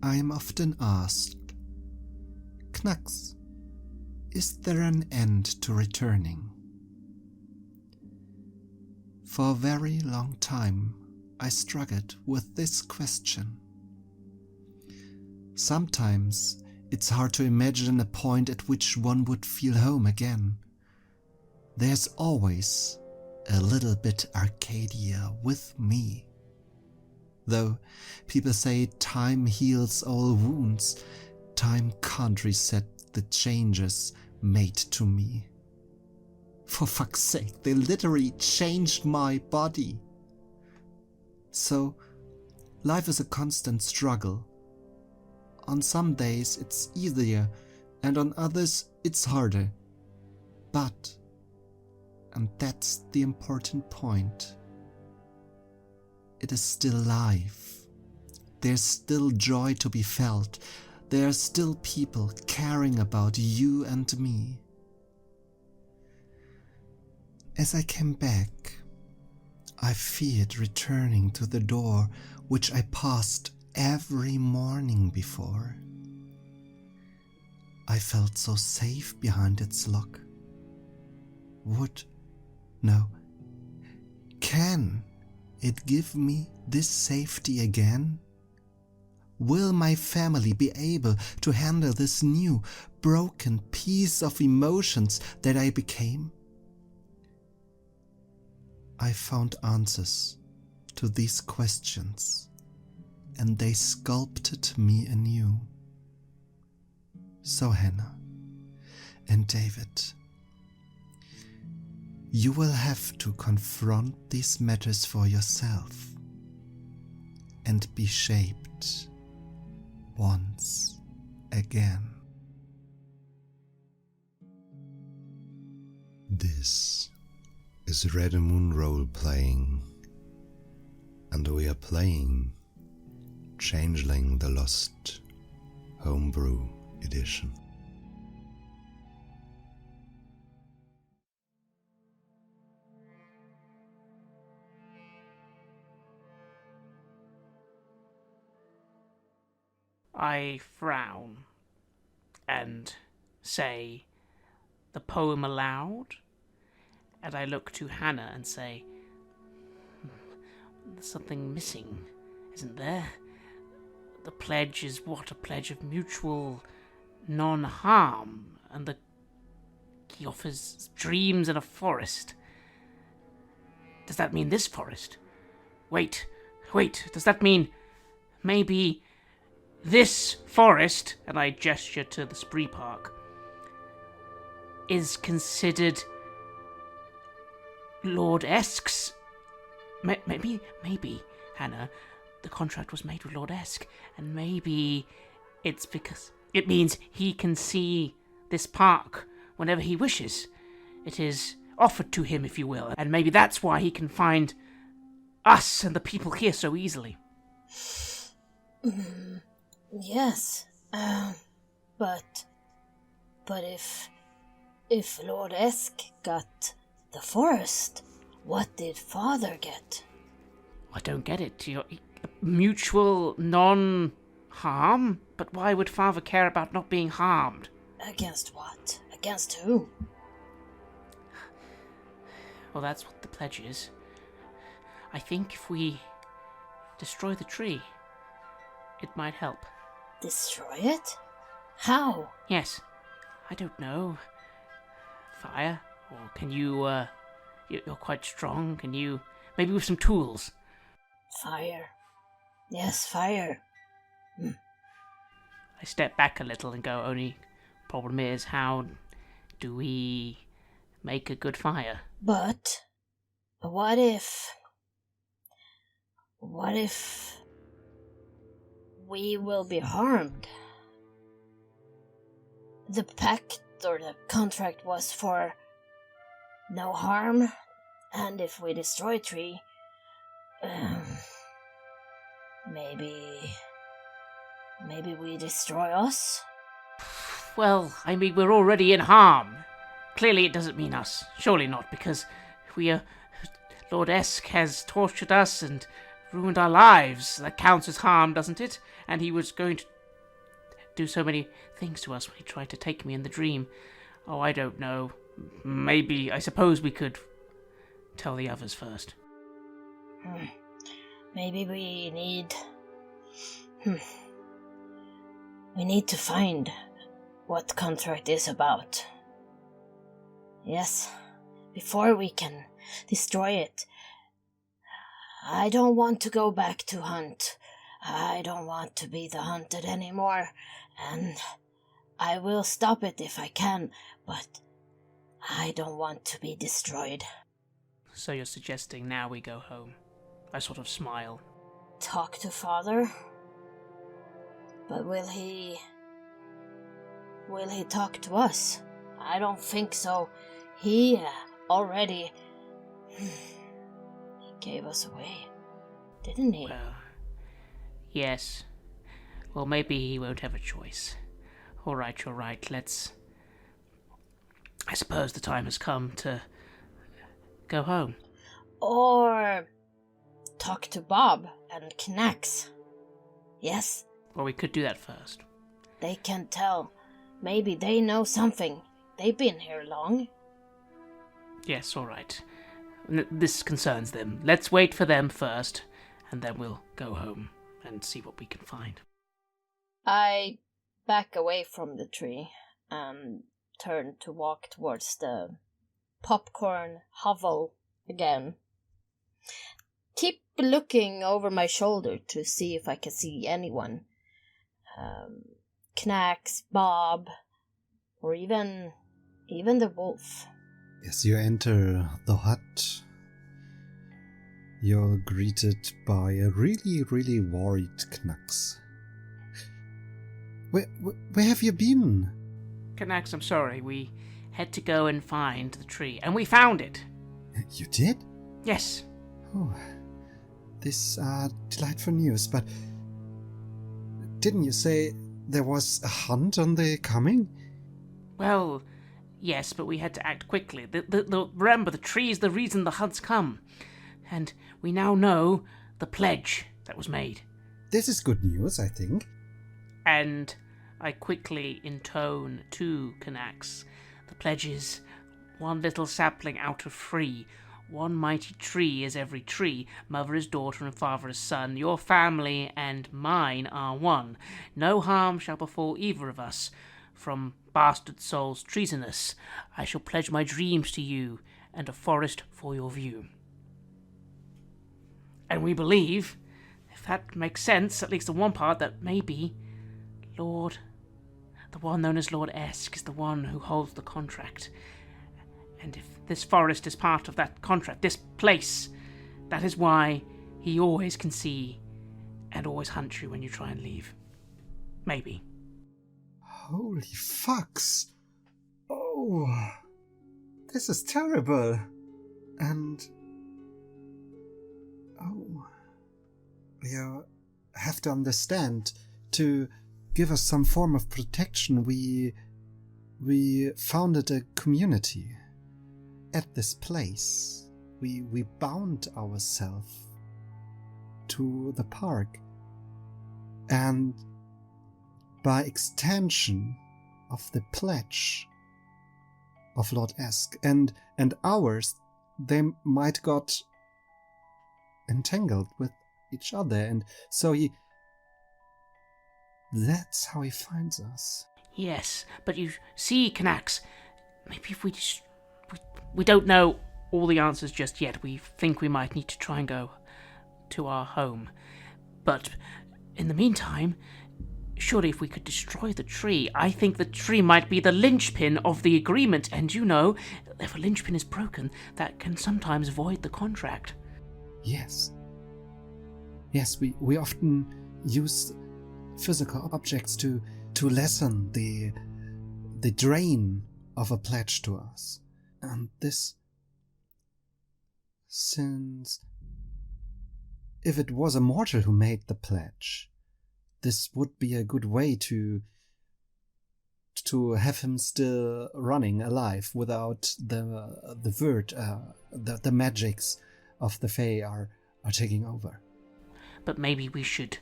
I am often asked, Knux, is there an end to returning? For a very long time, I struggled with this question. Sometimes it's hard to imagine a point at which one would feel home again. There's always a little bit Arcadia with me. Though people say time heals all wounds, time can't reset the changes made to me. For fuck's sake, they literally changed my body. So, life is a constant struggle. On some days it's easier, and on others it's harder. But, and that's the important point, it is still life. There's still joy to be felt. There are still people caring about you and me. As I came back, I feared returning to the door which I passed every morning before. I felt so safe behind its lock. Can it give me this safety again? Will my family be able to handle this new, broken piece of emotions that I became? I found answers to these questions, and they sculpted me anew. So Hannah and David, you will have to confront these matters for yourself and be shaped once again. This is Red Moon Role Playing, and we are playing Changeling the Lost Homebrew Edition. I frown and say the poem aloud, and I look to Hannah and say, there's something missing, isn't there? The pledge is what? A pledge of mutual non-harm, and he offers dreams in a forest. Does that mean this forest? Wait, does that mean maybe this forest, and I gesture to the Spreepark, is considered Lord Eske's? Maybe, Hannah, the contract was made with Lord Esk, and maybe it's because it means he can see this park whenever he wishes. It is offered to him, if you will, and maybe that's why he can find us and the people here so easily. Yes, but if Lord Esk got the forest, what did Father get? I don't get it. Mutual non-harm? But why would Father care about not being harmed? Against what? Against who? Well, that's what the pledge is. I think if we destroy the tree, it might help. Destroy it? How? Yes. I don't know. Fire? Or can you, you're quite strong. Can you, maybe with some tools? Fire. Yes, fire. I step back a little and go, only problem is, how do we make a good fire? But what if we will be harmed? The pact or the contract was for no harm, and if we destroy a tree, maybe we destroy us? Well, I mean, we're already in harm. Clearly it doesn't mean us. Surely not, because Lord Esk has tortured us and ruined our lives. That counts as harm, doesn't it? And he was going to do so many things to us when he tried to take me in the dream. Oh, I don't know. I suppose we could tell the others first. Maybe we need... We need to find what contract is about. Yes, before we can destroy it. I don't want to go back to hunt. I don't want to be the hunted anymore, and I will stop it if I can, but I don't want to be destroyed. So you're suggesting now we go home? I sort of smile. Talk to father? But will he talk to us? I don't think so. He already... He gave us away, didn't he? Well, yes. Well, maybe he won't have a choice. All right, you're right. I suppose the time has come to go home. Or talk to Bob and Knax. Yes? Well, we could do that first. They can tell. Maybe they know something. They've been here long. Yes, all right. This concerns them. Let's wait for them first, and then we'll go home and see what we can find. I back away from the tree and turn to walk towards the popcorn hovel again. Keep looking over my shoulder to see if I can see anyone. Knax, Bob, or even the wolf. As you enter the hut, you're greeted by a really, really worried Knax. Where have you been? Knax, I'm sorry. We had to go and find the tree, and we found it. You did? Yes. Oh, this delightful news, but didn't you say there was a hunt on the coming? Well, yes, but we had to act quickly. Remember, the tree is the reason the hunts come. And we now know the pledge that was made. This is good news, I think. And I quickly intone to Knax. The pledge is one little sapling out of 3. One mighty tree is every tree. Mother is daughter and father is son. Your family and mine are one. No harm shall befall either of us. From bastard souls treasonous, I shall pledge my dreams to you, and a forest for your view. And we believe, if that makes sense, at least in one part, that maybe the one known as Lord Esk, is the one who holds the contract. And if this forest is part of that contract, this place, that is why he always can see and always hunt you when you try and leave. Maybe. Holy fucks. Oh, this is terrible. And... oh, you have to understand, to give us some form of protection, we founded a community at this place. We bound ourselves to the park, and by extension of the pledge of Lord Esk and ours, they might got entangled with each other, and so that's how he finds us. Yes, but you see, Knax, maybe if we don't know all the answers just yet. We think we might need to try and go to our home. But in the meantime, surely if we could destroy the tree, I think the tree might be the linchpin of the agreement. And you know, if a linchpin is broken, that can sometimes void the contract. Yes. Yes, we often use physical objects to lessen the drain of a pledge to us. And this, since if it was a mortal who made the pledge, this would be a good way to have him still running alive without the word, the magics of the Fae are taking over. But maybe we should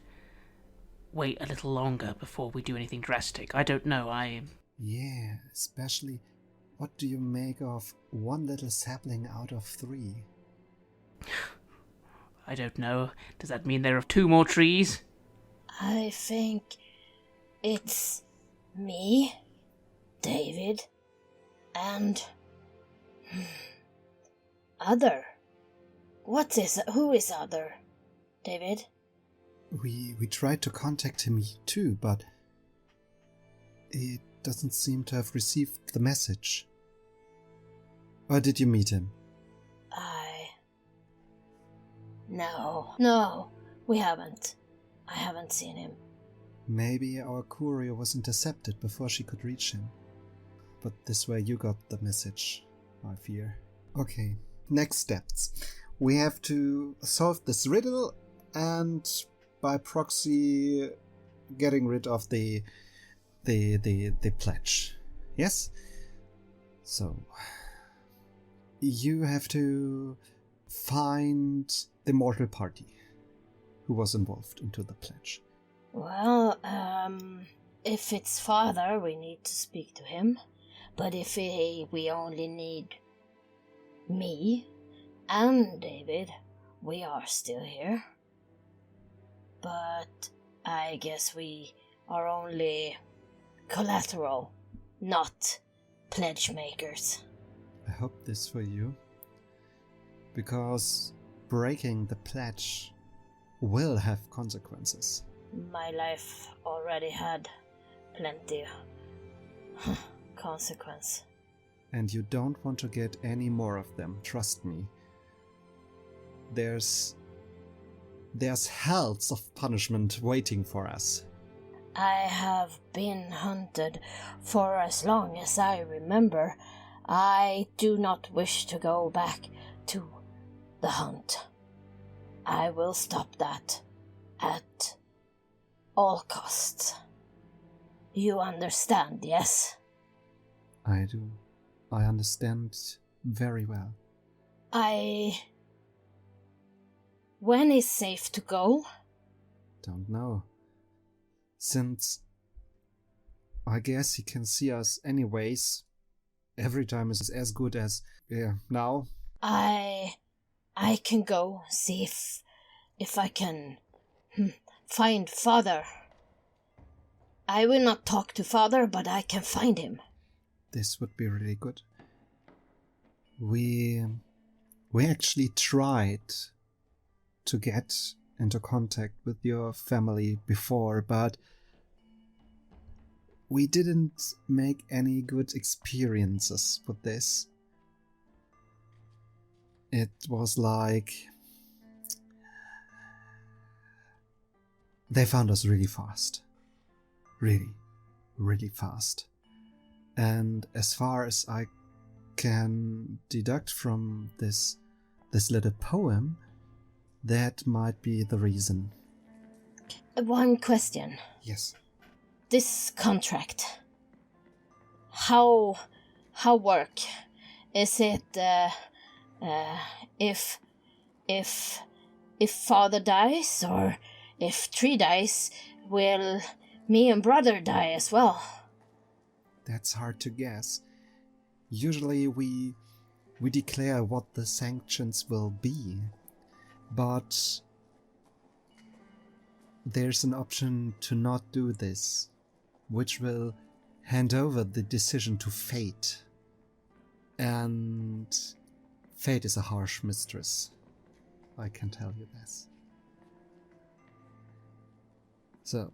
wait a little longer before we do anything drastic. I don't know, Yeah, especially what do you make of one little sapling out of 3? I don't know. Does that mean there are 2 more trees? I think it's me, David, and other. Who is other, David? We tried to contact him too, but he doesn't seem to have received the message. Or did you meet him? No, we haven't. I haven't seen him. Maybe our courier was intercepted before she could reach him. But this way you got the message, I fear. Okay, next steps. We have to solve this riddle and by proxy getting rid of the pledge. Yes? So you have to find the mortal party who was involved into the pledge. Well, if it's father, we need to speak to him. But if we only need me and David, we are still here. But I guess we are only collateral, not pledge makers. I hope this for you, because breaking the pledge will have consequences. My life already had plenty consequence. And you don't want to get any more of them, trust me. There's hells of punishment waiting for us. I have been hunted for as long as I remember. I do not wish to go back to the hunt. I will stop that at all costs. You understand, yes? I do. I understand very well. When is safe to go? Don't know. Since I guess he can see us anyways. Every time is as good as now. I can go see if I can find father. I will not talk to father, but I can find him. This would be really good. We actually tried to get into contact with your family before, but we didn't make any good experiences with this. It was like they found us really fast. Really, really fast. And as far as I can deduct from this little poem, that might be the reason. One question. Yes. This contract, how work? Is it if father dies, or if tree dies, will me and brother die as well? That's hard to guess. Usually we declare what the sanctions will be, but there's an option to not do this, which will hand over the decision to fate. And fate is a harsh mistress. I can tell you this. So,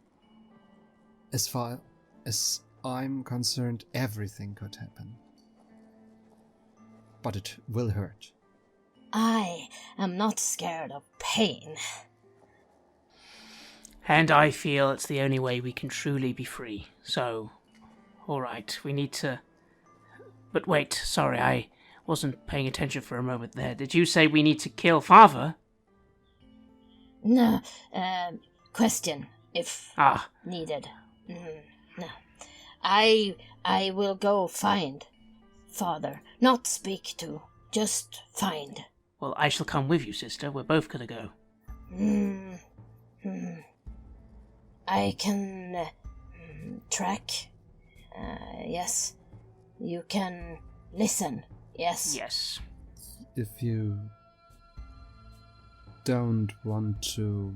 as far as I'm concerned, everything could happen. But it will hurt. I am not scared of pain. And I feel it's the only way we can truly be free. So, alright, we need to... But wait, sorry, I wasn't paying attention for a moment there. Did you say we need to kill father? No, question, if needed. No. I will go find father. Not speak to, just find. Well, I shall come with you, sister. We're both gonna go. I can track. Yes. You can listen. Yes. Yes. If you don't want to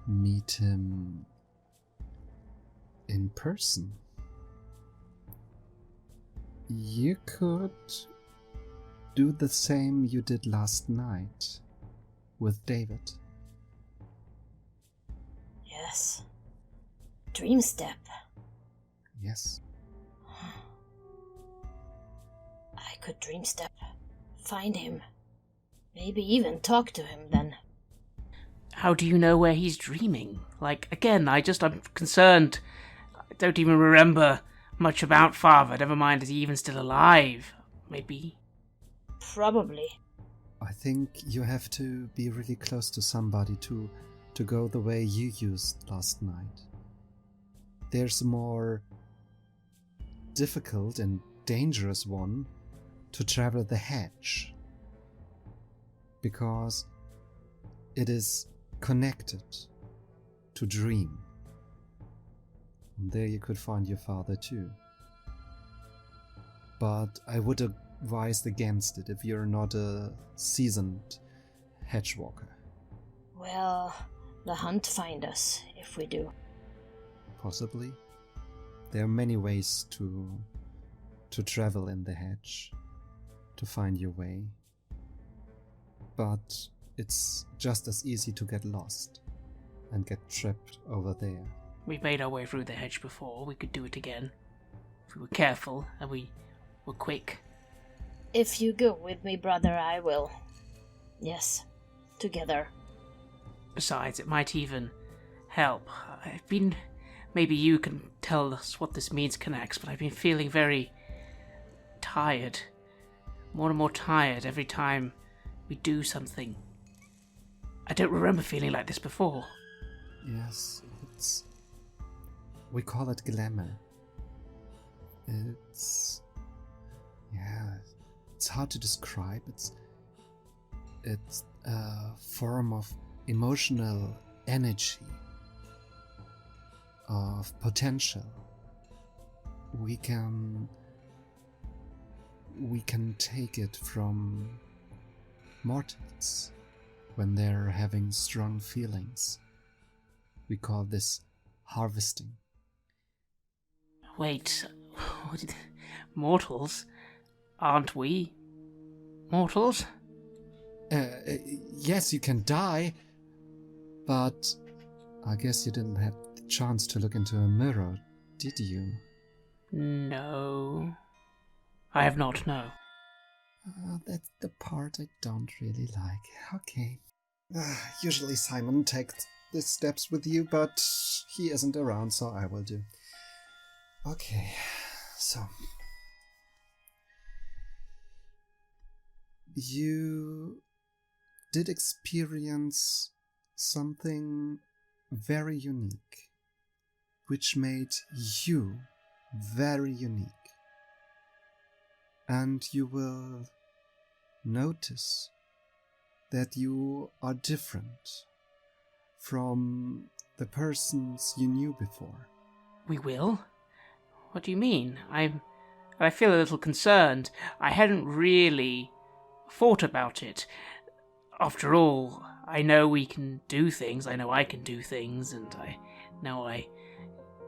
meet him in person, you could do the same you did last night with David. Yes. Dream step. Yes. I could dream step. Find him. Maybe even talk to him then. How do you know where he's dreaming? Like, again, I'm concerned. I don't even remember much about Father. Never mind, is he even still alive? Maybe. Probably. I think you have to be really close to somebody to go the way you used last night. There's a more difficult and dangerous one to travel the hedge, because it is connected to dream. And there you could find your father too. But I would advise against it if you're not a seasoned hedgewalker. Well, the hunt find us if we do. Possibly. There are many ways to travel in the hedge, to find your way. But it's just as easy to get lost and get trapped over there. We've made our way through the hedge before. We could do it again. If we were careful and we were quick. If you go with me, brother, I will. Yes, together. Besides, it might even help. Maybe you can tell us what this means, Canax, but I've been feeling very tired. More and more tired every time we do something. I don't remember feeling like this before. Yes, we call it glamour. It's hard to describe. It's a form of emotional energy, of potential. We can take it from mortals when they're having strong feelings. We call this harvesting. Wait, mortals? Aren't we mortals? Yes, you can die, but I guess you didn't have the chance to look into a mirror, did you? No. I have not, no. That's the part I don't really like. Okay. Usually Simon takes the steps with you, but he isn't around, so I will do. Okay, so... You did experience something very unique, which made you very unique. And you will notice that you are different from the persons you knew before. We will? What do you mean? I feel a little concerned. I hadn't really thought about it. After all, I know we can do things, I know I can do things, and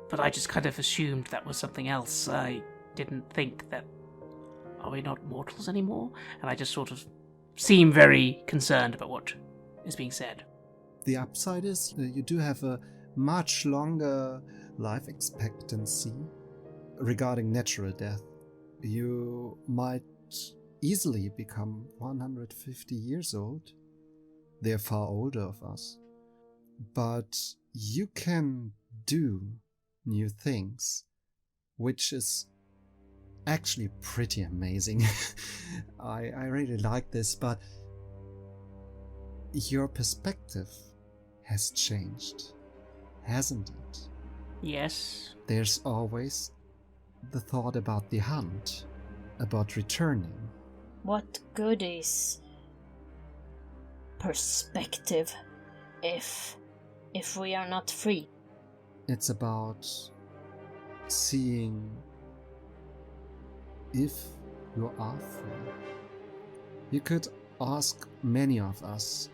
but I just kind of assumed that was something else. I didn't think that, are we not mortals anymore? And I just sort of seem very concerned about what is being said. The upside is you do have a much longer life expectancy regarding natural death. You might easily become 150 years old. They're far older of us. But you can do new things, which is actually pretty amazing. I really like this, but your perspective has changed, hasn't it? Yes. There's always the thought about the hunt, about returning. What good is perspective if if we are not free? It's about seeing if you are free. You could ask many of us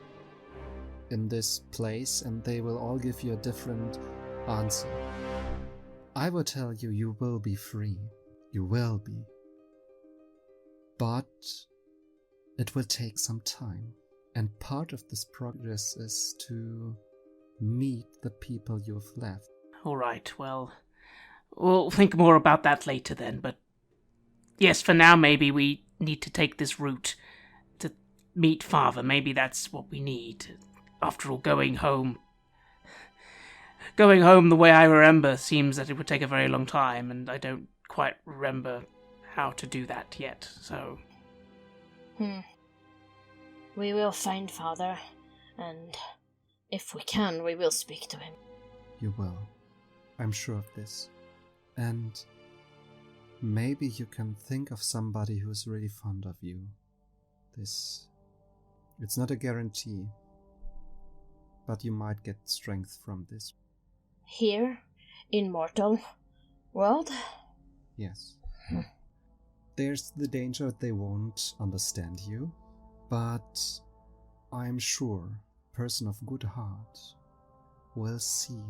in this place and they will all give you a different answer. I will tell you, you will be free. You will be. But it will take some time. And part of this progress is to meet the people you've left. Alright, well, we'll think more about that later then, but yes, for now maybe we need to take this route to meet Father. Maybe that's what we need. After all, going home the way I remember seems that it would take a very long time, and I don't quite remember how to do that yet, so... We will find Father, and if we can, we will speak to him. You will. I'm sure of this. And maybe you can think of somebody who's really fond of you. It's not a guarantee, but you might get strength from this. Here, in mortal world? Yes. There's the danger that they won't understand you, but I'm sure a person of good heart will see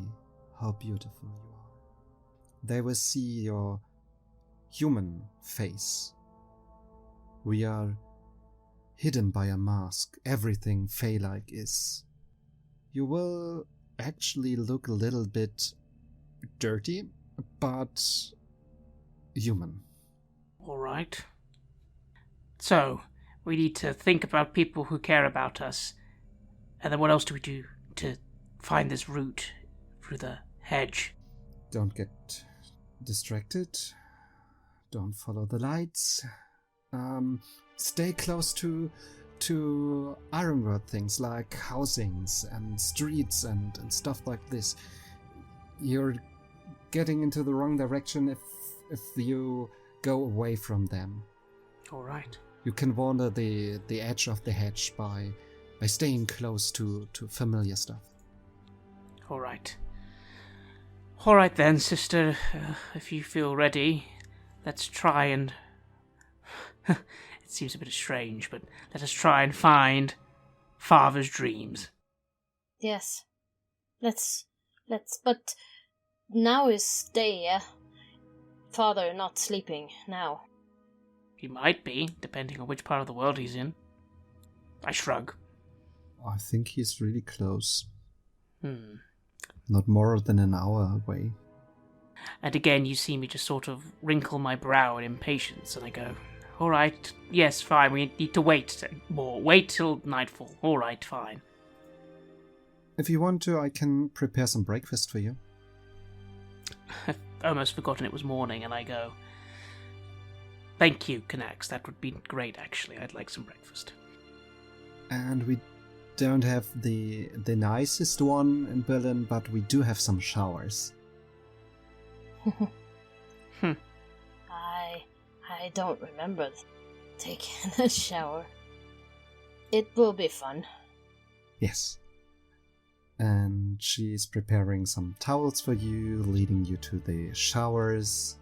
how beautiful you are. They will see your human face. We are hidden by a mask, everything Fey-like is. You will actually look a little bit dirty, but human. Alright. So, we need to think about people who care about us. And then what else do we do to find this route through the hedge? Don't get distracted. Don't follow the lights. Stay close to ironwork things like housings and streets and stuff like this. You're getting into the wrong direction if you go away from them. Alright. You can wander the edge of the hedge by staying close to familiar stuff. Alright. Alright then, sister. If you feel ready, let's try and... it seems a bit strange, but let us try and find Father's dreams. Yes. Let's... But now is day, yeah? Father not sleeping now. He might be, depending on which part of the world he's in. I shrug. I think he's really close. Not more than an hour away. And again, you see me just sort of wrinkle my brow in impatience, and I go, alright, yes, fine, we need to wait more. Wait till nightfall. Alright, fine. If you want to, I can prepare some breakfast for you. I've almost forgotten it was morning, and I go, thank you, Kanax, that would be great, actually. I'd like some breakfast. And we don't have the nicest one in Berlin, but we do have some showers. I don't remember taking a shower. It will be fun. Yes. And she's preparing some towels for you, leading you to the showers,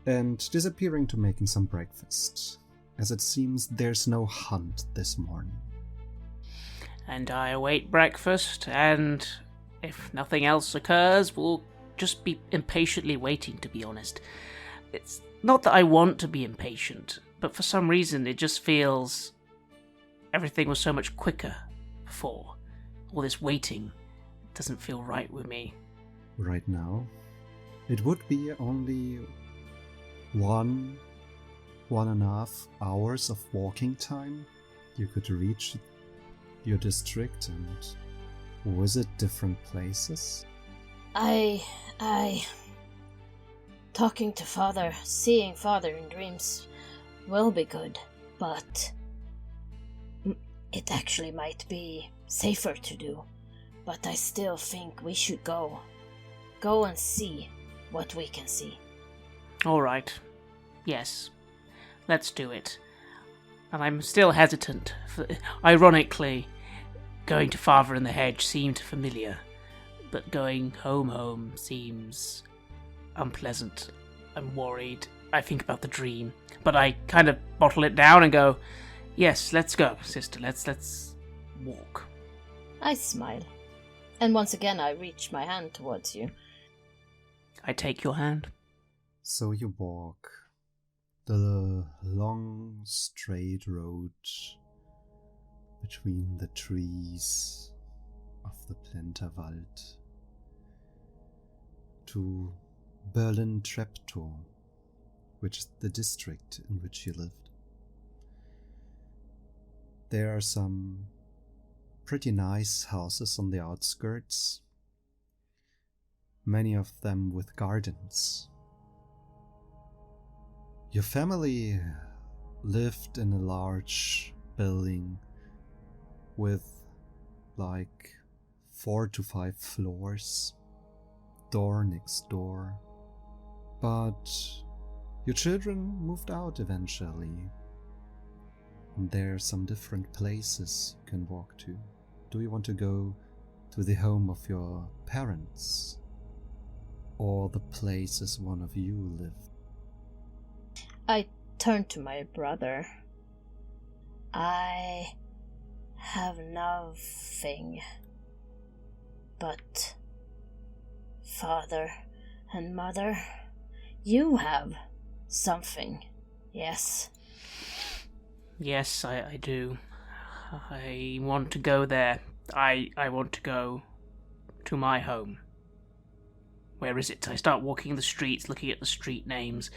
and disappearing to making some breakfast, as it seems there's no hunt this morning. And I await breakfast, and if nothing else occurs, we'll just be impatiently waiting, to be honest. It's not that I want to be impatient, but for some reason it just feels everything was so much quicker before. All this waiting doesn't feel right with me. Right now, it would be only 1.5 hours of walking time. You could reach your district and visit different places. Talking to Father, seeing Father in dreams will be good, but it actually might be safer to do. But I still think we should go and see what we can see. Alright. Yes. Let's do it. And I'm still hesitant. Ironically, going to Father in the Hedge seemed familiar. but going home seems unpleasant. I'm worried. I think about the dream, but I kind of bottle it down and go, yes, let's go, sister, let's walk. I smile, and once again I reach my hand towards you. I take your hand. So you walk the long, straight road between the trees of the Plenterwald to Berlin Treptow, which is the district in which you lived. There are some pretty nice houses on the outskirts, many of them with gardens. Your family lived in a large building with like 4 to 5 floors, door next door. But your children moved out eventually, and there are some different places you can walk to. Do you want to go to the home of your parents, or the places one of you lived? I turn to my brother. I have nothing but father and mother. You have something, yes? Yes, I do. I want to go there. I want to go to my home. Where is it? I start walking the streets, looking at the street names.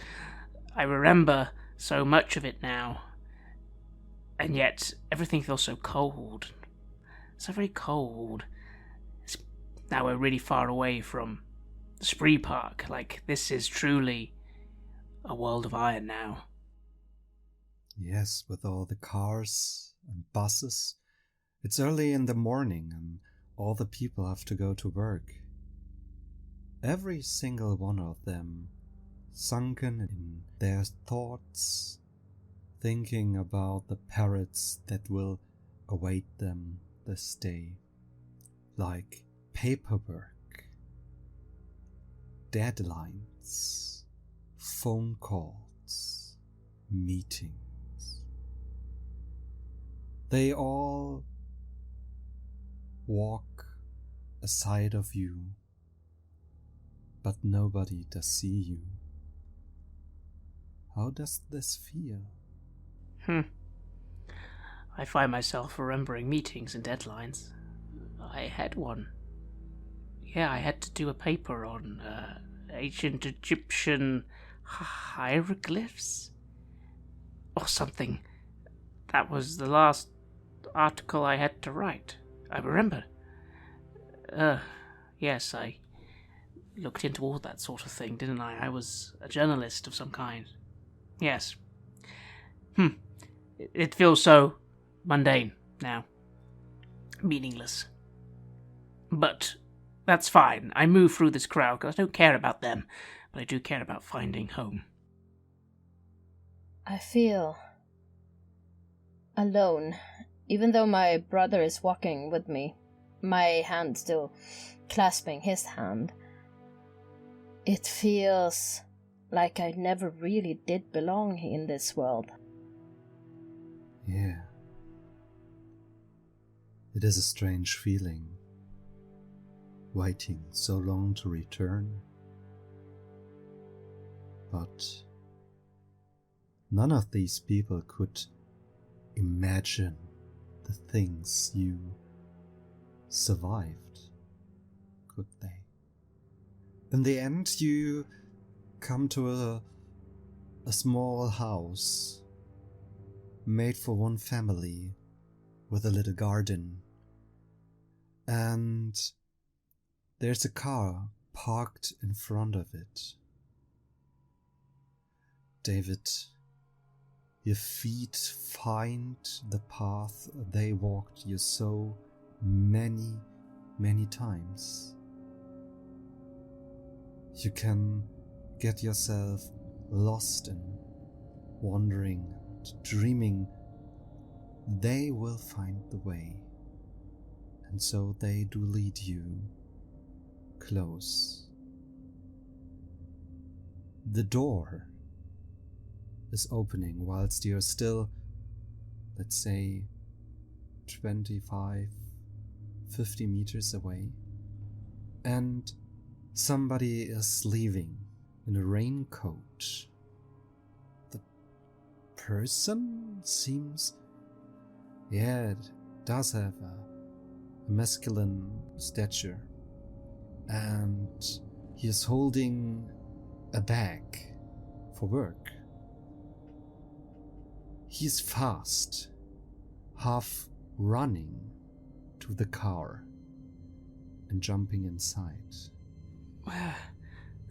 I remember so much of it now. And yet, everything feels so cold. So very cold. Now we're really far away from the Spreepark. Like, this is truly a world of iron now. Yes, with all the cars and buses. It's early in the morning and all the people have to go to work. Every single one of them sunken in their thoughts, thinking about the periods that will await them this day, like paperwork, deadlines, phone calls, meetings. They all walk aside of you, but nobody does see you. How does this feel? I find myself remembering meetings and deadlines. I had one. Yeah, I had to do a paper on ancient Egyptian hieroglyphs or something. That was the last article I had to write. I remember. Yes, I looked into all that sort of thing, didn't I? I was a journalist of some kind. Yes. It feels so mundane now. Meaningless. But that's fine. I move through this crowd because I don't care about them, but I do care about finding home. I feel alone, even though my brother is walking with me, my hand still clasping his hand. It feels like I never really did belong in this world. Yeah. It is a strange feeling, waiting so long to return. But none of these people could imagine the things you survived, could they? In the end, you come to a small house made for one family with a little garden, and there's a car parked in front of it. David, your feet find the path they walked you so many times. You can get yourself lost in wandering, dreaming they will find the way, and so they do lead you close. The door is opening whilst you're still, let's say, 25, 50 meters away. And somebody is leaving in a raincoat. The person seems... yeah, it does have a masculine stature. And he is holding a bag for work. He's fast, half running to the car and jumping inside.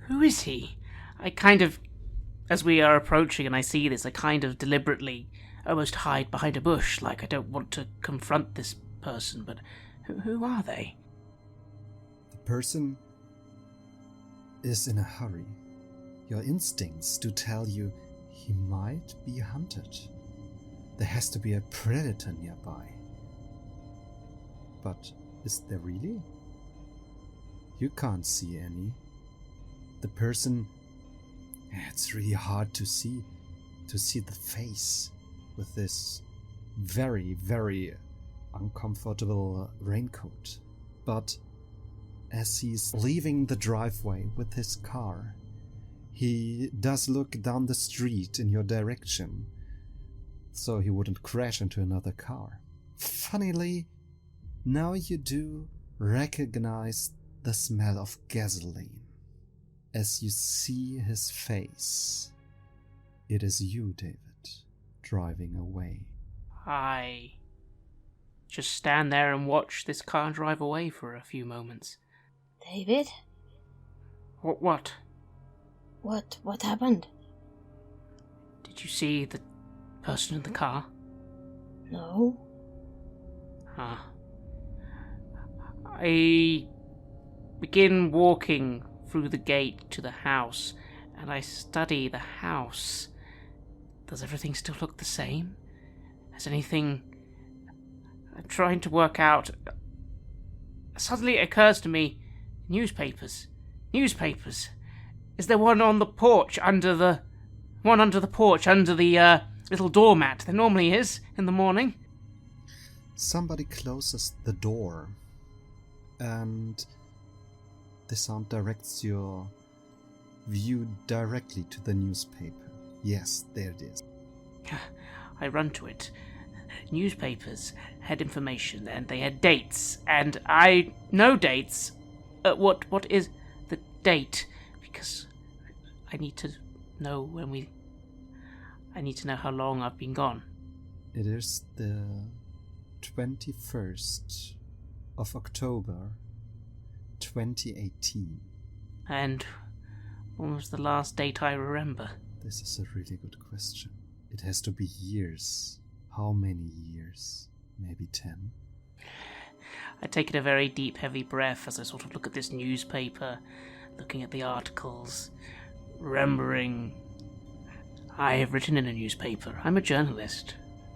Who is he? I kind of, as we are approaching and I see this, I kind of deliberately almost hide behind a bush, like I don't want to confront this person, but who are they? The person is in a hurry. Your instincts do tell you he might be hunted. There has to be a predator nearby. But is there really? You can't see any. The person... it's really hard to see the face with this very, very uncomfortable raincoat. But as he's leaving the driveway with his car, he does look down the street in your direction, so he wouldn't crash into another car. Funnily, now you do recognize the smell of gasoline. As you see his face, it is you, David, driving away. I just stand there and watch this car drive away for a few moments. David? What? What happened? Did you see the person in the car? No. I begin walking through the gate to the house, and I study the house. Does everything still look the same? Has anything... I'm trying to work out... Suddenly it occurs to me, newspapers. Is there one on the porch under the... one under the porch, under the little doormat? There normally is, in the morning. Somebody closes the door, and the sound directs your view directly to the newspaper. Yes, there it is. I run to it. Newspapers had information, and they had dates, and I know dates. What is the date? Because I need to know when we... I need to know how long I've been gone. It is the 21st of October, 2018. And when was the last date I remember? This is a really good question. It has to be years. How many years? Maybe 10? I take a very deep, heavy breath as I sort of look at this newspaper, looking at the articles, remembering I have written in a newspaper. I'm a journalist,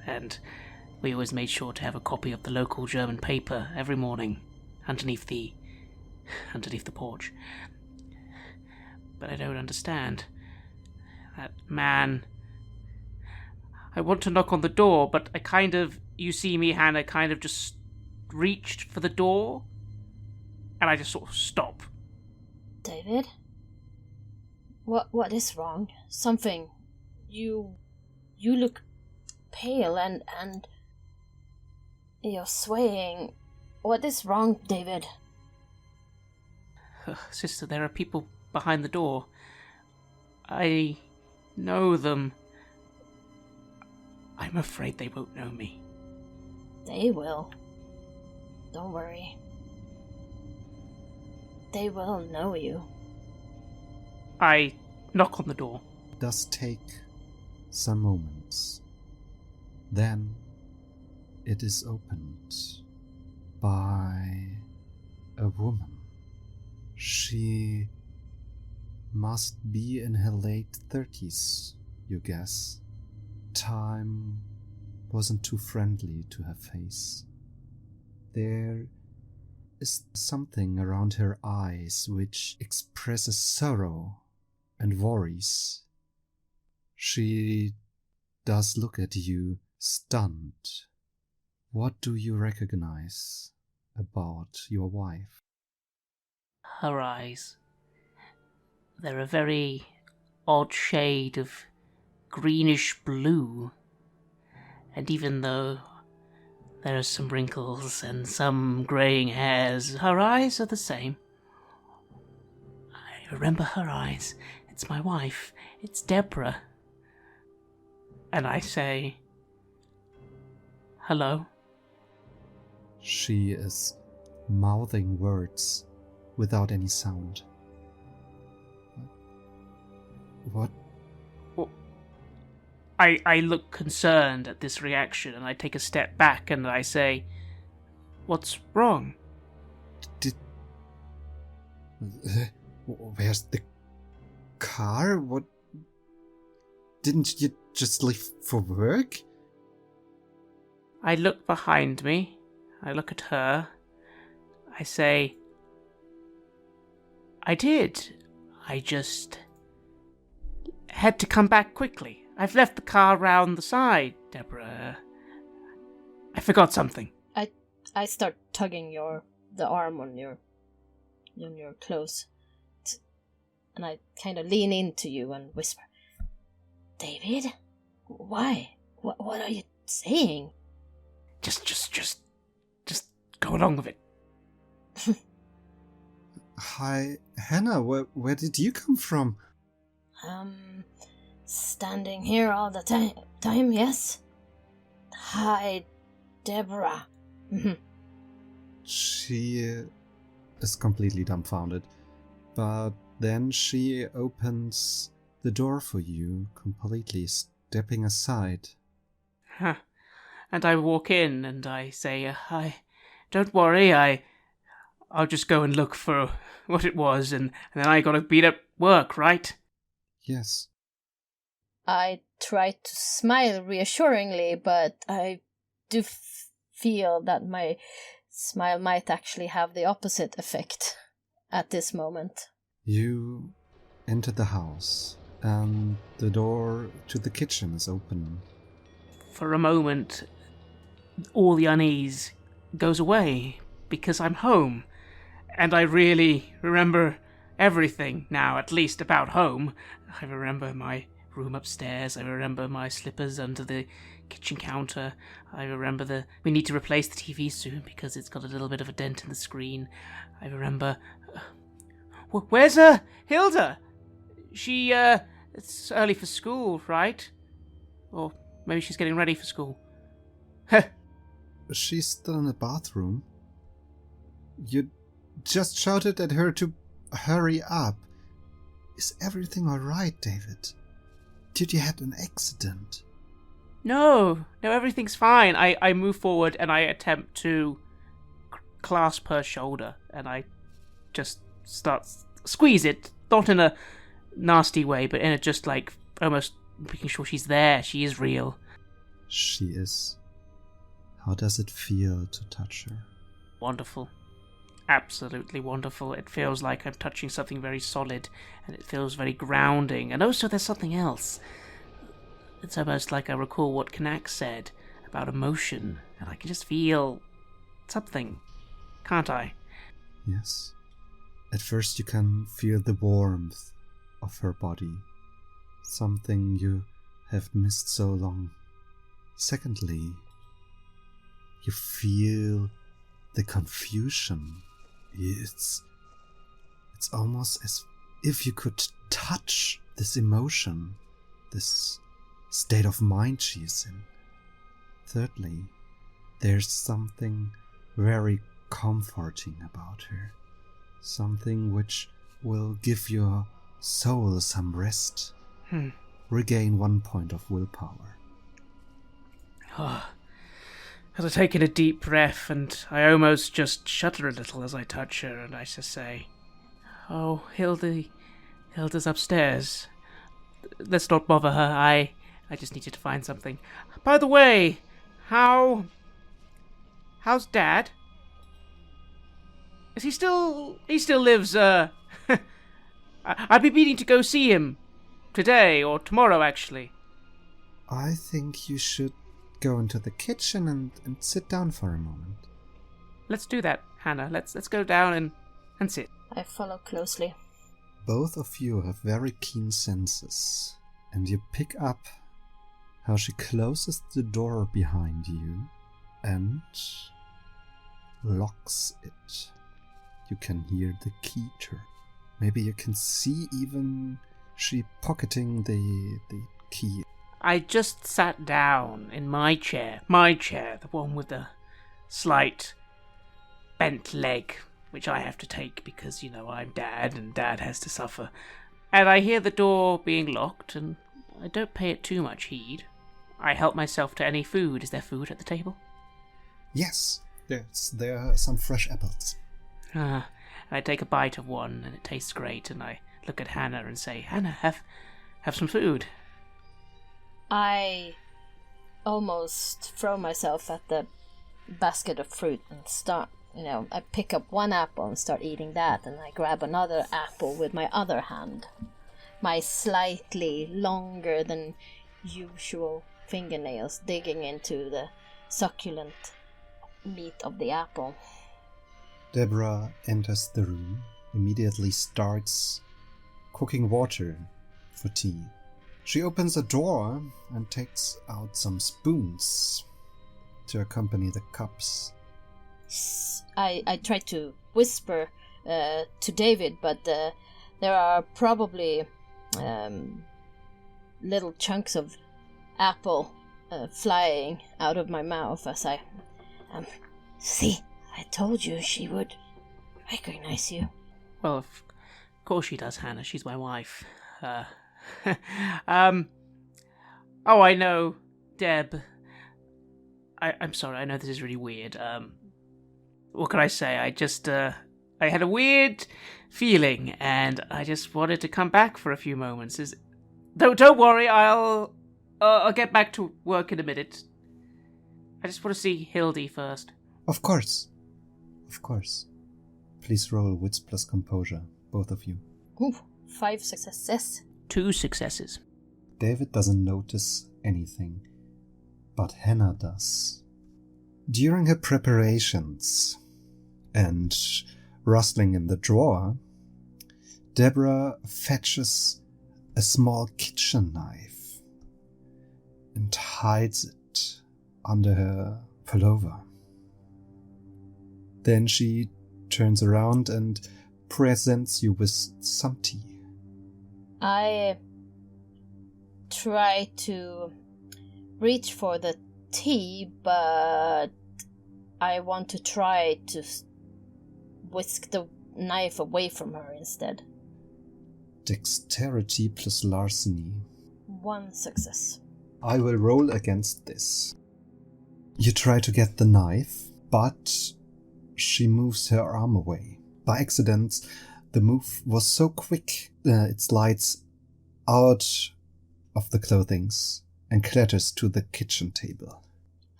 and we always made sure to have a copy of the local German paper every morning underneath the porch. But I don't understand. That man... I want to knock on the door, but you see me, Hannah, kind of just reached for the door, and I just sort of stop. David? What is wrong? Something. You look pale and you're swaying. What is wrong, David? Sister, there are people behind the door. I know them. I'm afraid they won't know me. They will. Don't worry. They will know you. I knock on the door. It does take some moments. Then it is opened by a woman. She must be in her late 30s, you guess. Time wasn't too friendly to her face. There is something around her eyes which expresses sorrow and worries. She does look at you, stunned. What do you recognize about your wife? Her eyes. They're a very odd shade of greenish blue. And even though there are some wrinkles and some greying hairs, her eyes are the same. I remember her eyes. It's my wife. It's Deborah. And I say, hello. She is mouthing words without any sound. What? I look concerned at this reaction, and I take a step back and I say, what's wrong? Where's the car? What? Didn't you just leave for work? I look behind me. I look at her. I say, I did. I just had to come back quickly. I've left the car round the side, Deborah. I forgot something. I start tugging the arm on your clothes, and I kind of lean into you and whisper, David, why? What are you saying? Just go along with it. Hi, Hannah. Where did you come from? Standing here all the time, yes? Hi, Deborah. She is completely dumbfounded, but then she opens the door for you, completely stepping aside. Huh. And I walk in and I say, don't worry, I'll just go and look for what it was, and then I gotta be at work, right? Yes. I try to smile reassuringly, but I do feel that my smile might actually have the opposite effect at this moment. You enter the house, and the door to the kitchen is open. For a moment, all the unease goes away, because I'm home, and I really remember everything now, at least about home. I remember my room upstairs, I remember my slippers under the kitchen counter, I remember we need to replace the TV soon because it's got a little bit of a dent in the screen. I remember... where's Hilda? She, it's early for school, right? Or maybe she's getting ready for school. She's still in the bathroom. You just shouted at her to hurry up. Is everything alright, David? Did you have an accident? No, everything's fine. I move forward and I attempt to clasp her shoulder, and I just start squeeze it, not in a nasty way, but in a just like almost making sure she's there. She is real. She is. How does it feel to touch her? Wonderful. Absolutely wonderful. It feels like I'm touching something very solid, and it feels very grounding. And also there's something else. It's almost like I recall what Kanak said about emotion, and I can just feel something, can't I? Yes. At first you can feel the warmth of her body, something you have missed so long. Secondly, you feel the confusion. It's almost as if you could touch this emotion, this state of mind she is in. Thirdly, there's something very comforting about her, something which will give your soul some rest, regain 1 point of willpower. As I take in a deep breath, and I almost just shudder a little as I touch her, and I just say, "Oh, Hilda's upstairs. Let's not bother her. I just need you to find something. By the way, how's Dad?" Is he still lives, I'd be meaning to go see him. Today, or tomorrow, actually. I think you should go into the kitchen and sit down for a moment. Let's do that, Hannah. Let's go down and sit. I follow closely. Both of you have very keen senses, and you pick up how she closes the door behind you and locks it. You can hear the key turn. Maybe you can see even she pocketing the key. I just sat down in my chair, the one with the slight bent leg, which I have to take because, I'm Dad and Dad has to suffer. And I hear the door being locked and I don't pay it too much heed. I help myself to any food. Is there food at the table? Yes, there are some fresh apples. And I take a bite of one and it tastes great and I look at Hannah and say, Hannah, have some food. I almost throw myself at the basket of fruit and start, I pick up one apple and start eating that, and I grab another apple with my other hand. My slightly longer than usual fingernails digging into the succulent meat of the apple. Deborah enters the room, immediately starts cooking water for tea. She opens a drawer and takes out some spoons to accompany the cups. I try to whisper to David, but there are probably little chunks of apple flying out of my mouth as I... see, I told you she would recognize you. Well, of course she does, Hannah. She's my wife. Oh, I know, Deb. I'm sorry, I know this is really weird. What can I say? I had a weird feeling, and I just wanted to come back for a few moments. Don't worry, I'll get back to work in a minute. I just want to see Hildy first. Of course. Please roll wits plus composure, both of you. Ooh, 5 successes. 2 successes. David doesn't notice anything, but Hannah does. During her preparations and rustling in the drawer, Deborah fetches a small kitchen knife and hides it under her pullover. Then she turns around and presents you with some tea. I try to reach for the tea, but I want to try to whisk the knife away from her instead. Dexterity plus larceny. 1 success. I will roll against this. You try to get the knife, but she moves her arm away. By accident, the move was so quick, it slides out of the clothings and clatters to the kitchen table.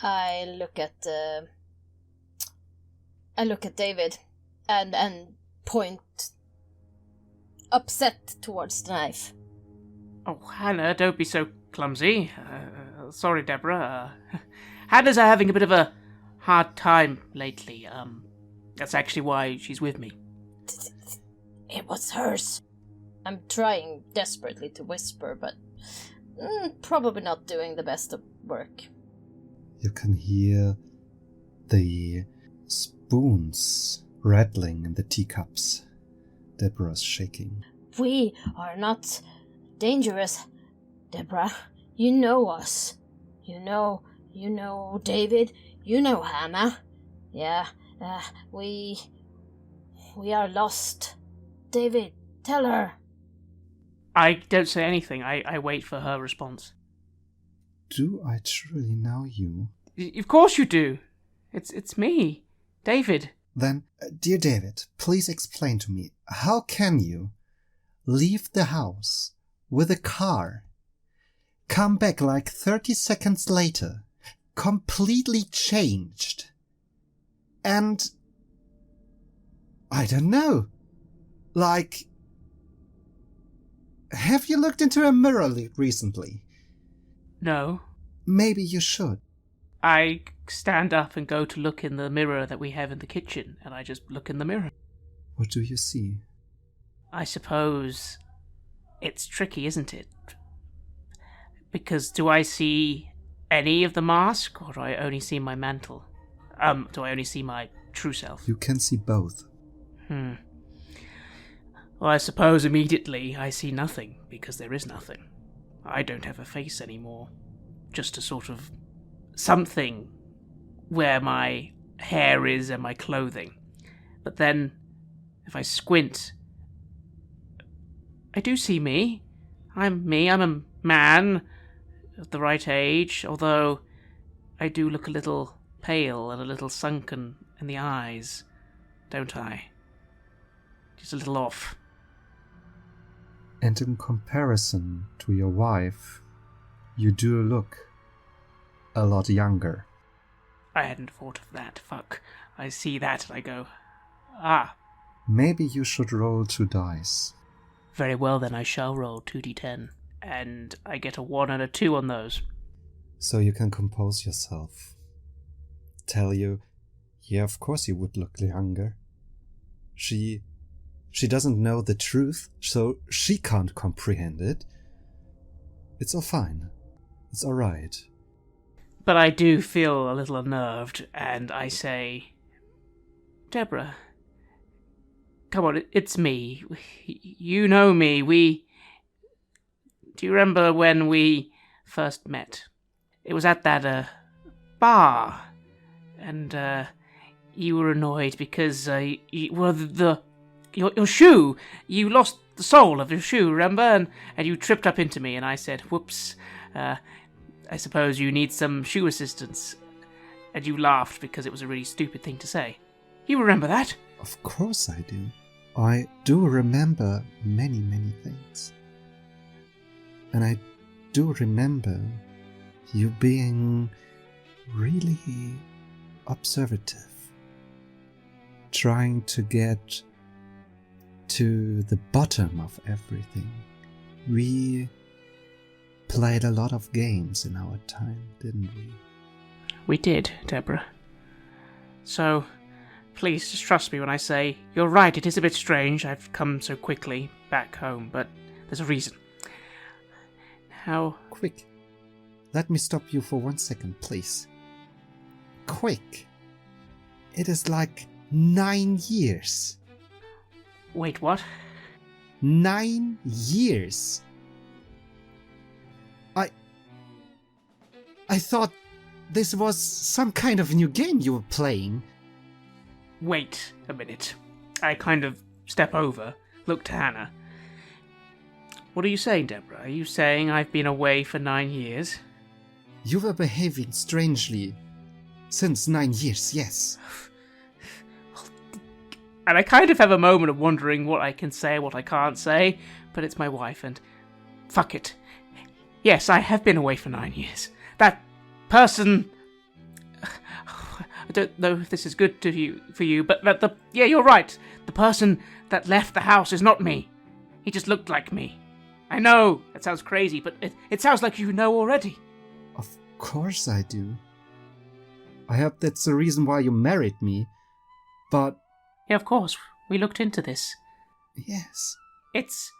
I look at David and point upset towards the knife. Oh, Hannah, don't be so clumsy. Sorry, Deborah. Hannah's having a bit of a hard time lately. That's actually why she's with me. It was hers. I'm trying desperately to whisper, but probably not doing the best of work. You can hear the spoons rattling in the teacups. Deborah's shaking. We are not dangerous, Deborah. You know us. You know David. You know Hannah. Yeah, we are lost. David, tell her. I don't say anything. I wait for her response. Do I truly know you? Of course you do. It's me, David. Then, dear David, please explain to me, how can you leave the house with a car, come back like 30 seconds later, completely changed, and I don't know. Like, have you looked into a mirror recently? No. Maybe you should. I stand up and go to look in the mirror that we have in the kitchen, and I just look in the mirror. What do you see? I suppose it's tricky, isn't it? Because do I see any of the mask, or do I only see my mantle? Do I only see my true self? You can see both. Well, I suppose immediately I see nothing, because there is nothing. I don't have a face anymore. Just a sort of something where my hair is and my clothing. But then, if I squint, I do see me. I'm me. I'm a man of the right age, although I do look a little pale and a little sunken in the eyes, don't I? Just a little off. And in comparison to your wife, you do look a lot younger. I hadn't thought of that. Fuck. I see that and I go, ah. Maybe you should roll 2 dice. Very well then, I shall roll 2d10. And I get a 1 and a 2 on those. So you can compose yourself. Tell you, yeah, of course you would look younger. She doesn't know the truth, so she can't comprehend it. It's all fine. It's alright. But I do feel a little unnerved, and I say, Deborah, come on, it's me. You know me. Do you remember when we first met? It was at that bar, and you were annoyed because your shoe. You lost the sole of your shoe, remember? And you tripped up into me, and I said, "Whoops. I suppose you need some shoe assistance." And you laughed because it was a really stupid thing to say. You remember that? Of course I do. I do remember many, many things. And I do remember you being really observative, trying to get to the bottom of everything. We played a lot of games in our time, didn't we? We did, Deborah. So, please just trust me when I say, you're right, it is a bit strange I've come so quickly back home, but there's a reason. How... Quick. Let me stop you for 1 second, please. Quick. It is like 9 years. Wait, what? 9 years. I thought this was some kind of new game you were playing. Wait a minute. I kind of step over, look to Hannah. What are you saying, Deborah? Are you saying I've been away for 9 years? You were behaving strangely since 9 years, yes. And I kind of have a moment of wondering what I can say, what I can't say, but it's my wife, and fuck it. Yes, I have been away for 9 years. That person... I don't know if this is good for you, but yeah, you're right. The person that left the house is not me. He just looked like me. I know, that sounds crazy, but it sounds like you know already. Of course I do. I hope that's the reason why you married me, but... Yeah, of course, we looked into this. Yes. It's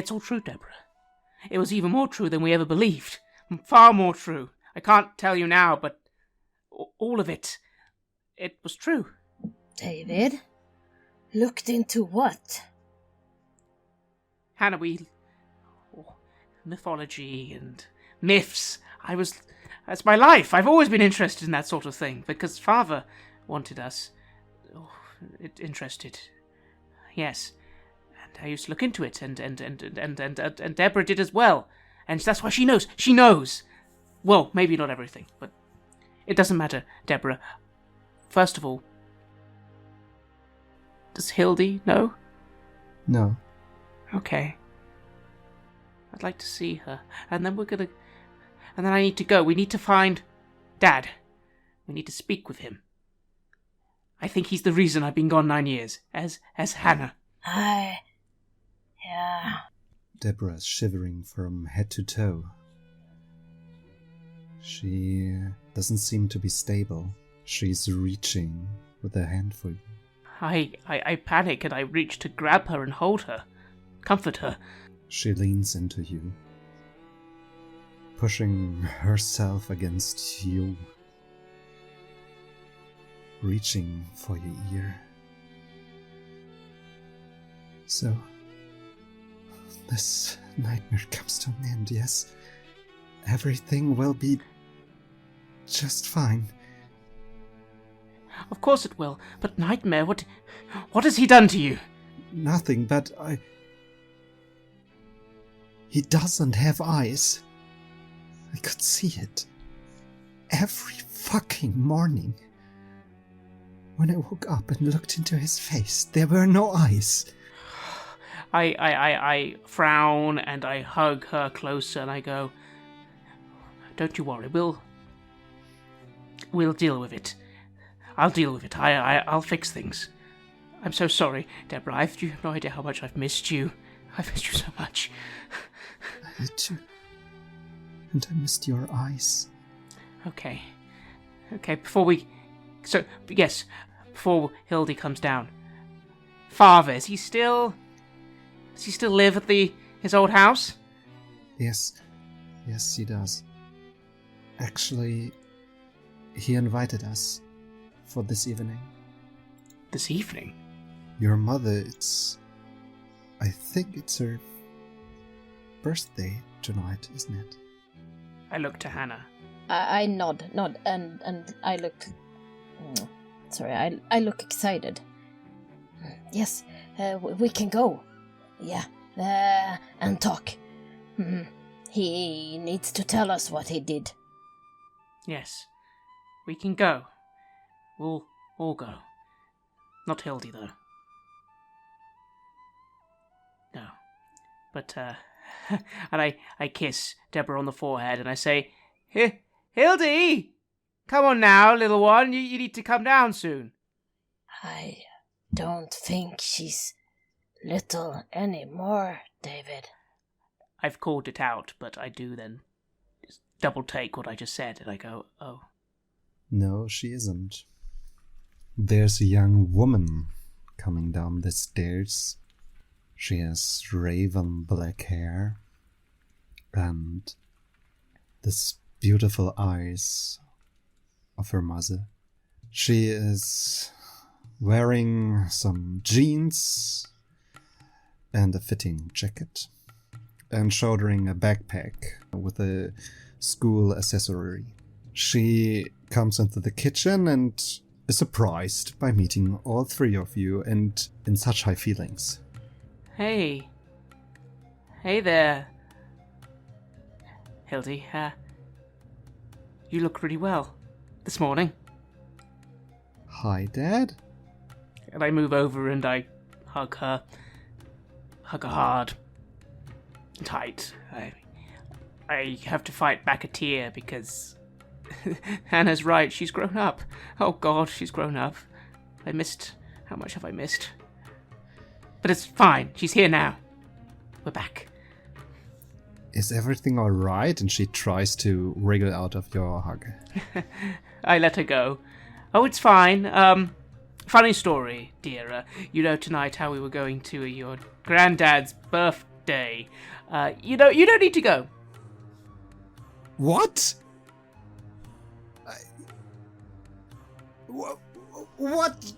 all true, Deborah. It was even more true than we ever believed. Far more true. I can't tell you now, but all of it was true. David? Looked into what? Hannah, mythology and myths. That's my life. I've always been interested in that sort of thing, because Father wanted us. Interested. Yes. And I used to look into it, and Deborah did as well. And that's why she knows. She knows. Well, maybe not everything, but it doesn't matter, Deborah. First of all, does Hildy know? No. Okay. I'd like to see her. And then and then I need to go. We need to find Dad. We need to speak with him. I think he's the reason I've been gone 9 years, as Hannah. Yeah. Deborah is shivering from head to toe. She doesn't seem to be stable. She's reaching with her hand for you. I panic and I reach to grab her and hold her, comfort her. She leans into you, pushing herself against you, reaching for your ear. So, this nightmare comes to an end, yes? Everything will be just fine. Of course it will, but Nightmare, what has he done to you? Nothing, but He doesn't have eyes. I could see it. Every fucking morning. When I woke up and looked into his face, there were no eyes. I frown and I hug her closer and I go, don't you worry, we'll deal with it. I'll deal with it. I'll fix things. I'm so sorry, Deborah. You have no idea how much I've missed you. I've missed you so much. I did too. And I missed your eyes. Okay, before Hildy comes down. Father, does he still live at his old house? Yes, he does. Actually, he invited us for this evening. This evening? Your mother, I think it's her birthday tonight, isn't it? I look to Hannah. I nod, and I look... Sorry, I look excited. Yes, we can go. Yeah, and talk. He needs to tell us what he did. Yes, we can go. We'll all go. Not Hildy, though. No. But, and I kiss Deborah on the forehead and I say, Hildy! Come on now, little one, you need to come down soon. I don't think she's little anymore, David. I've called it out, but I do then double take what I just said and I go, oh. No, she isn't. There's a young woman coming down the stairs. She has raven black hair and this beautiful eyes of her mother. She is wearing some jeans and a fitting jacket and shouldering a backpack with a school accessory. She comes into the kitchen and is surprised by meeting all three of you and in such high feelings. Hey there, Hildy. You look really well this morning. Hi, Dad. And I move over and I hug her hard, tight. I have to fight back a tear because Hannah's right. She's grown up. Oh God, she's grown up. How much have I missed? But it's fine. She's here now. We're back. Is everything alright? And she tries to wriggle out of your hug. I let her go. Oh, it's fine. Funny story, dear. You know tonight how we were going to your granddad's birthday. You don't need to go. What? What?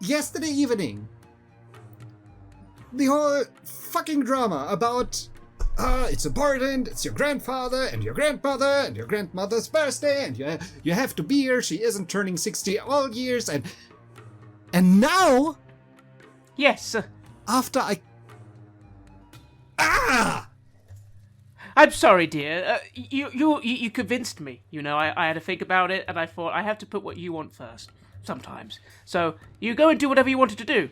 Yesterday evening. The whole fucking drama about it's important, it's your grandfather and your grandmother and your grandmother's birthday and you have to be here, she isn't turning 60 all years and now? Yes. After I'm sorry, dear. You convinced me. You know, I had to think about it, and I thought I have to put what you want first. Sometimes. So you go and do whatever you wanted to do.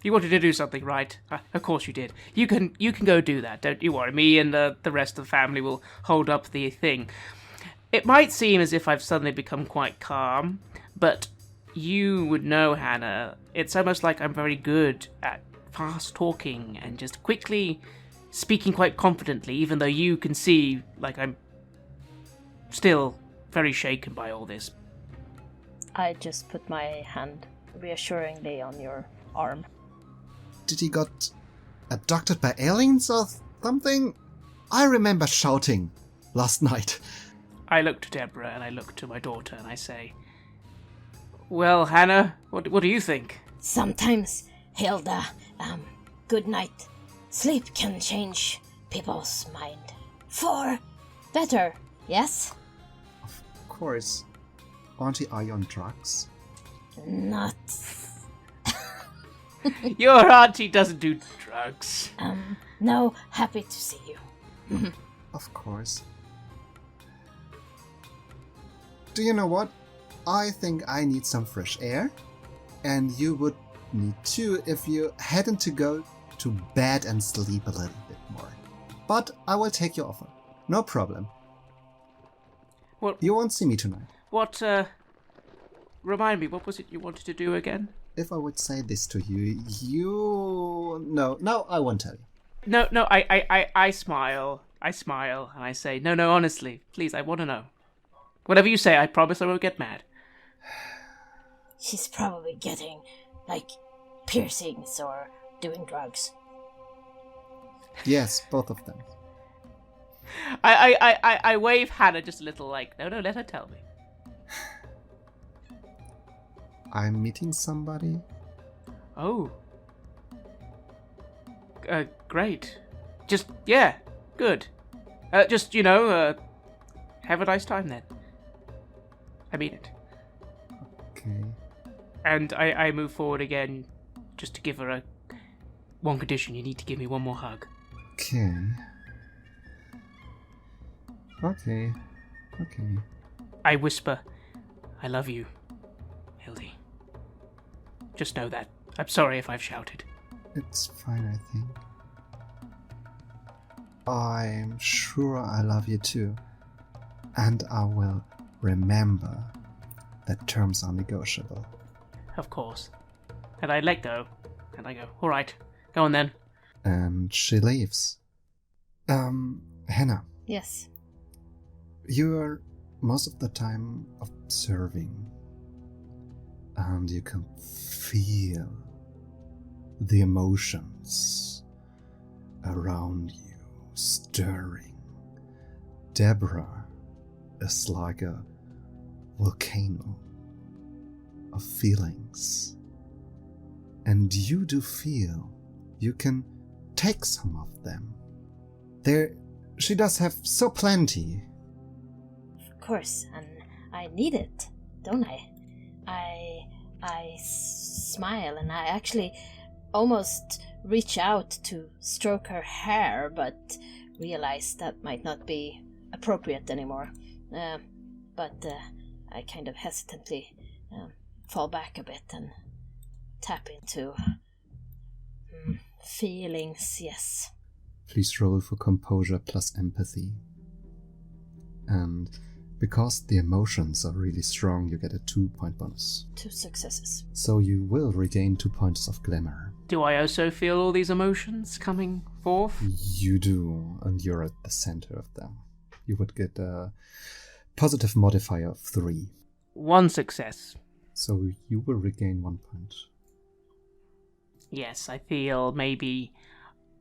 You wanted to do something, right? Of course you did. You can go do that. Don't you worry. Me and the rest of the family will hold up the thing. It might seem as if I've suddenly become quite calm, but you would know, Hannah. It's almost like I'm very good at fast talking and just quickly speaking quite confidently, even though you can see, like, I'm still very shaken by all this. I just put my hand reassuringly on your arm. Did he got abducted by aliens or something? I remember shouting last night. I look to Deborah and I look to my daughter and I say, well, Hannah, what do you think? Sometimes, Hilda, good night. Sleep can change people's mind. For better, yes? Of course. Auntie, are you on drugs? Not. Your auntie doesn't do drugs. No, happy to see you. Of course. Do you know what? I think I need some fresh air. And you would need too if you hadn't to go to bed and sleep a little bit more. But I will take your offer. No problem. What? You won't see me tonight. What, remind me, what was it you wanted to do again? If I would say this to you, No, I won't tell you. No, I smile. I smile, and I say, no, honestly, please, I want to know. Whatever you say, I promise I won't get mad. She's probably getting, like, piercings or doing drugs. Yes, both of them. I wave Hannah just a little, like, no, let her tell me. I'm meeting somebody. Oh. Great. Just, yeah, good. Just, have a nice time then. I mean it. Okay. And I move forward again, just to give her one condition. You need to give me one more hug. Okay. I whisper, I love you, Hildy. Just know that. I'm sorry if I've shouted. It's fine, I think. I'm sure I love you too. And I will remember that terms are negotiable. Of course. And I let go. And I go, alright, go on then. And she leaves. Hannah. Yes. You're most of the time observing. And you can feel the emotions around you stirring. Deborah is like a volcano of feelings. And you do feel you can take some of them. She does have so plenty. Of course, and I need it, don't I? I smile and I actually almost reach out to stroke her hair, but realize that might not be appropriate anymore. But I kind of hesitantly fall back a bit and tap into feelings, yes. Please roll for composure plus empathy. And because the emotions are really strong, you get a 2-point bonus. 2 successes. So you will regain 2 points of glamour. Do I also feel all these emotions coming forth? You do, and you're at the center of them. You would get a positive modifier of 3. 1 success. So you will regain 1 point. Yes, I feel maybe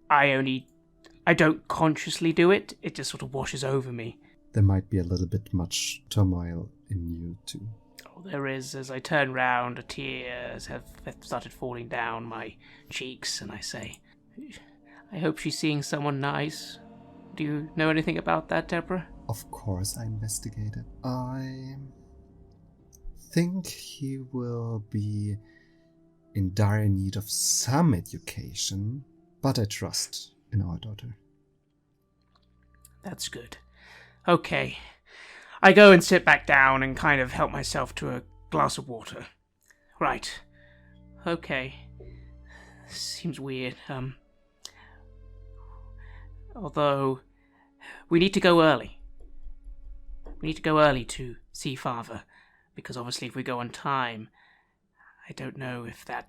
I don't consciously do it. It just sort of washes over me. There might be a little bit much turmoil in you too. Oh, there is. As I turn round, tears have started falling down my cheeks, and I say, I hope she's seeing someone nice. Do you know anything about that, Deborah? Of course I investigated. I think he will be in dire need of some education, but I trust in our daughter. That's good. Okay. I go and sit back down and kind of help myself to a glass of water. Right. Okay. Seems weird. Although, we need to go early. We need to go early to see Father, because obviously if we go on time, I don't know if that...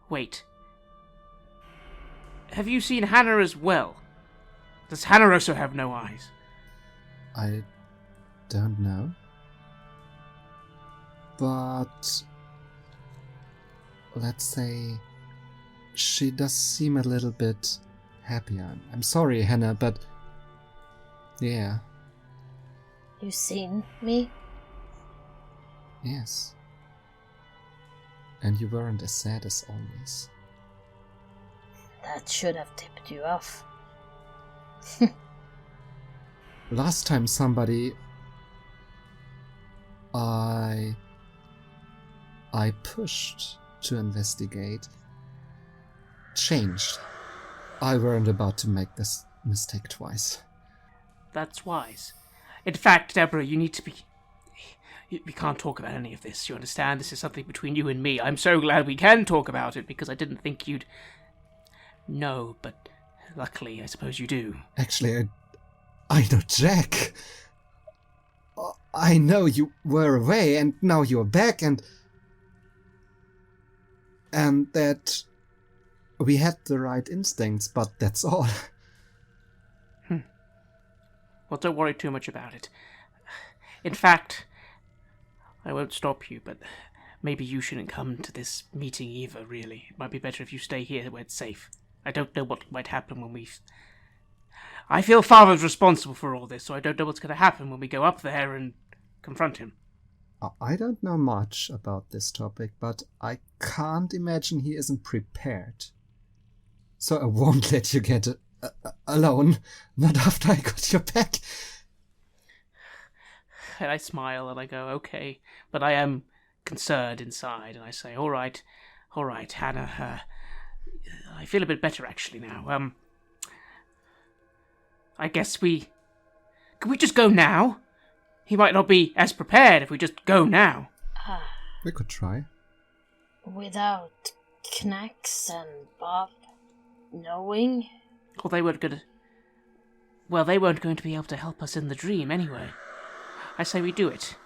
Wait. Have you seen Hannah as well? Does Hannah also have no eyes? I don't know. But let's say she does seem a little bit happy. I'm sorry, Hannah, but yeah. You seen me? Yes. And you weren't as sad as always. That should have tipped you off. Last time somebody I pushed to investigate changed. I weren't about to make this mistake twice. That's wise. In fact, Deborah, you need to be... We can't talk about any of this, you understand? This is something between you and me. I'm so glad we can talk about it, because I didn't think you'd... know, but luckily, I suppose you do. Actually, I know Jack. I know you were away, and now you're back, and that we had the right instincts, but that's all. Well, don't worry too much about it. In fact, I won't stop you, but maybe you shouldn't come to this meeting either, really. It might be better if you stay here where it's safe. I don't know what might happen when we... I feel Father's responsible for all this, so I don't know what's going to happen when we go up there and confront him. I don't know much about this topic, but I can't imagine he isn't prepared. So I won't let you get alone, not after I got your back. And I smile and I go, okay, but I am concerned inside, and I say, all right, Hannah, I feel a bit better actually now. I guess can we just go now? He might not be as prepared if we just go now. We could try. Without Knax and Bob knowing? Well, they weren't going to be able to help us in the dream anyway. I say we do it.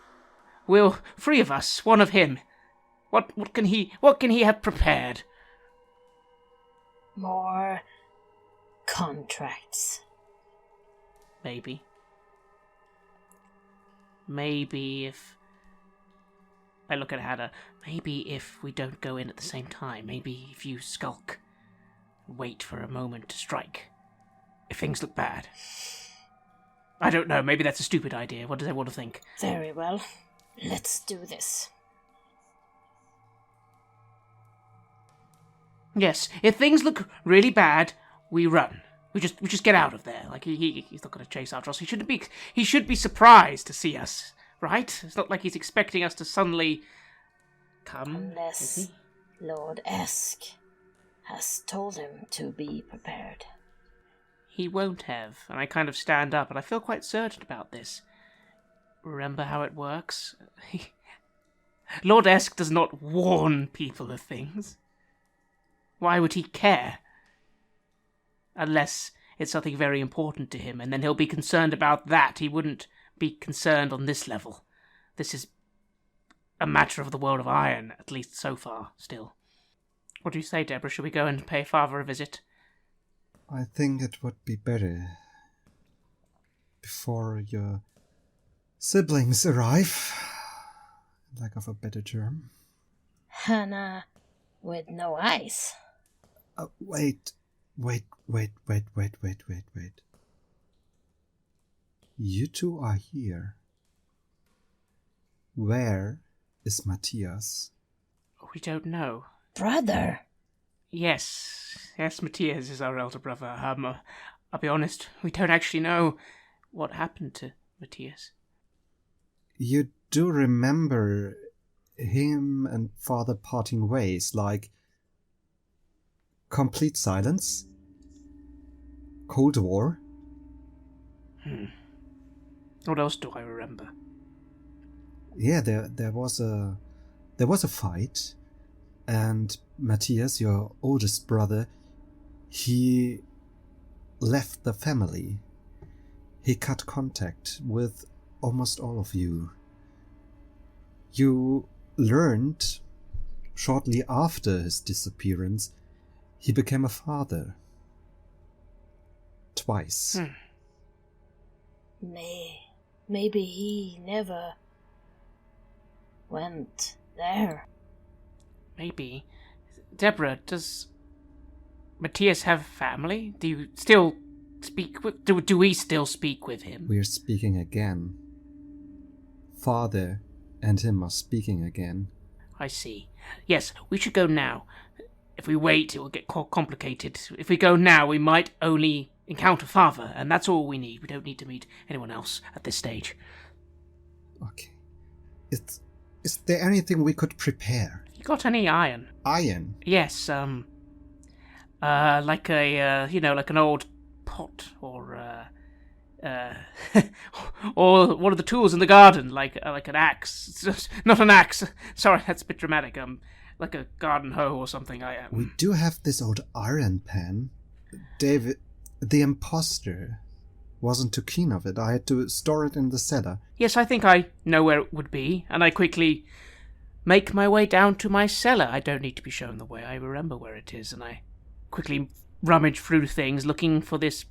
We'll 3 of us, 1 of him. What can he have prepared? More contracts. Maybe if... I look at Hannah. Maybe if we don't go in at the same time. Maybe if you skulk. Wait for a moment to strike. If things look bad. I don't know. Maybe that's a stupid idea. What does everyone think? Very well. Let's do this. Yes. If things look really bad, we run. We just get out of there. Like he's not going to chase after us. He should be surprised to see us, right? It's not like he's expecting us to suddenly come. Unless Lord Esk has told him to be prepared. He won't have. And I kind of stand up, and I feel quite certain about this. Remember how it works? Lord Esk does not warn people of things. Why would he care? Unless it's something very important to him, and then he'll be concerned about that. He wouldn't be concerned on this level. This is a matter of the world of iron, at least so far, still. What do you say, Deborah? Should we go and pay Father a visit? I think it would be better before your siblings arrive, lack of a better term. Hannah with no eyes. Wait. You two are here. Where is Matthias? We don't know. Brother. Yes, Matthias is our elder brother. I'll be honest, we don't actually know what happened to Matthias. You do remember him and Father parting ways, like complete silence, Cold War. What else do I remember? Yeah, there was a fight, and Matthias, your oldest brother, he left the family. He cut contact with almost all of you. You learned, shortly after his disappearance, he became a father. Twice. Maybe he never went there. Maybe. Deborah, does Matthias have family? Do you still speak with... Do we still speak with him? We're speaking again. Father and him are speaking again. I see. Yes, we should go now. If we wait, it will get complicated. If we go now, we might only encounter Father, and that's all we need. We don't need to meet anyone else at this stage. Okay. Is there anything we could prepare? You got any iron? Iron? Yes, like a, like an old pot, or, or one of the tools in the garden, like an axe. Not an axe. Sorry, that's a bit dramatic. Like a garden hoe or something. We do have this old iron pan. David, the impostor, wasn't too keen of it. I had to store it in the cellar. Yes, I think I know where it would be, and I quickly make my way down to my cellar. I don't need to be shown the way. I remember where it is, and I quickly rummage through things looking for this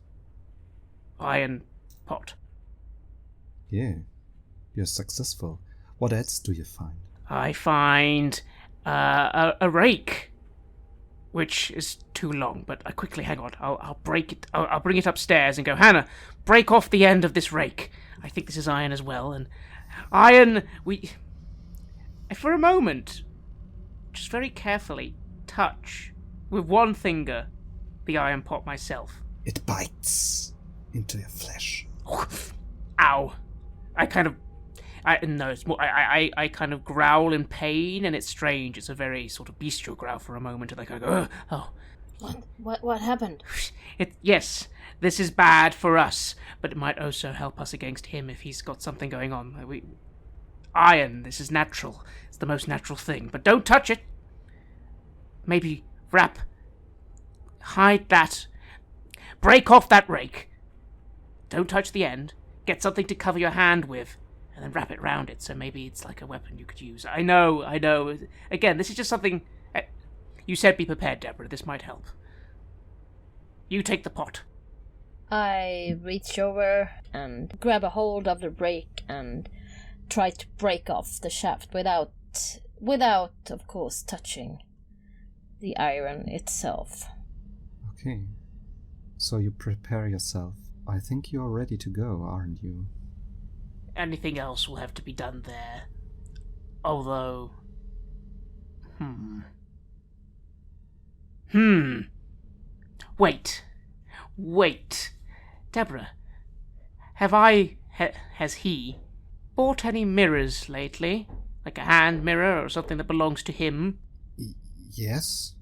iron pot. Yeah, you're successful. What else do you find? I find a rake, which is too long, but I quickly, hang on, I'll break it, I'll bring it upstairs and go, Hannah, break off the end of this rake. I think this is iron as well, and iron, for a moment, just very carefully touch with one finger the iron pot myself. It bites into your flesh. Ow. I kind of growl in pain, and it's strange. It's a very sort of bestial growl for a moment, and I kind of go, oh. What happened? Yes, this is bad for us, but it might also help us against him if he's got something going on. Iron, this is natural. It's the most natural thing, but don't touch it. Maybe hide that. Break off that rake. Don't touch the end. Get something to cover your hand with, and then wrap it round it, so maybe it's like a weapon you could use. I know. Again, this is just something... You said be prepared, Deborah. This might help. You take the pot. I reach over and grab a hold of the rake and try to break off the shaft without, of course, touching the iron itself. Okay. So you prepare yourself. I think you're ready to go, aren't you? Anything else will have to be done there. Although... Wait. Deborah, has he bought any mirrors lately? Like a hand mirror or something that belongs to him? Yes.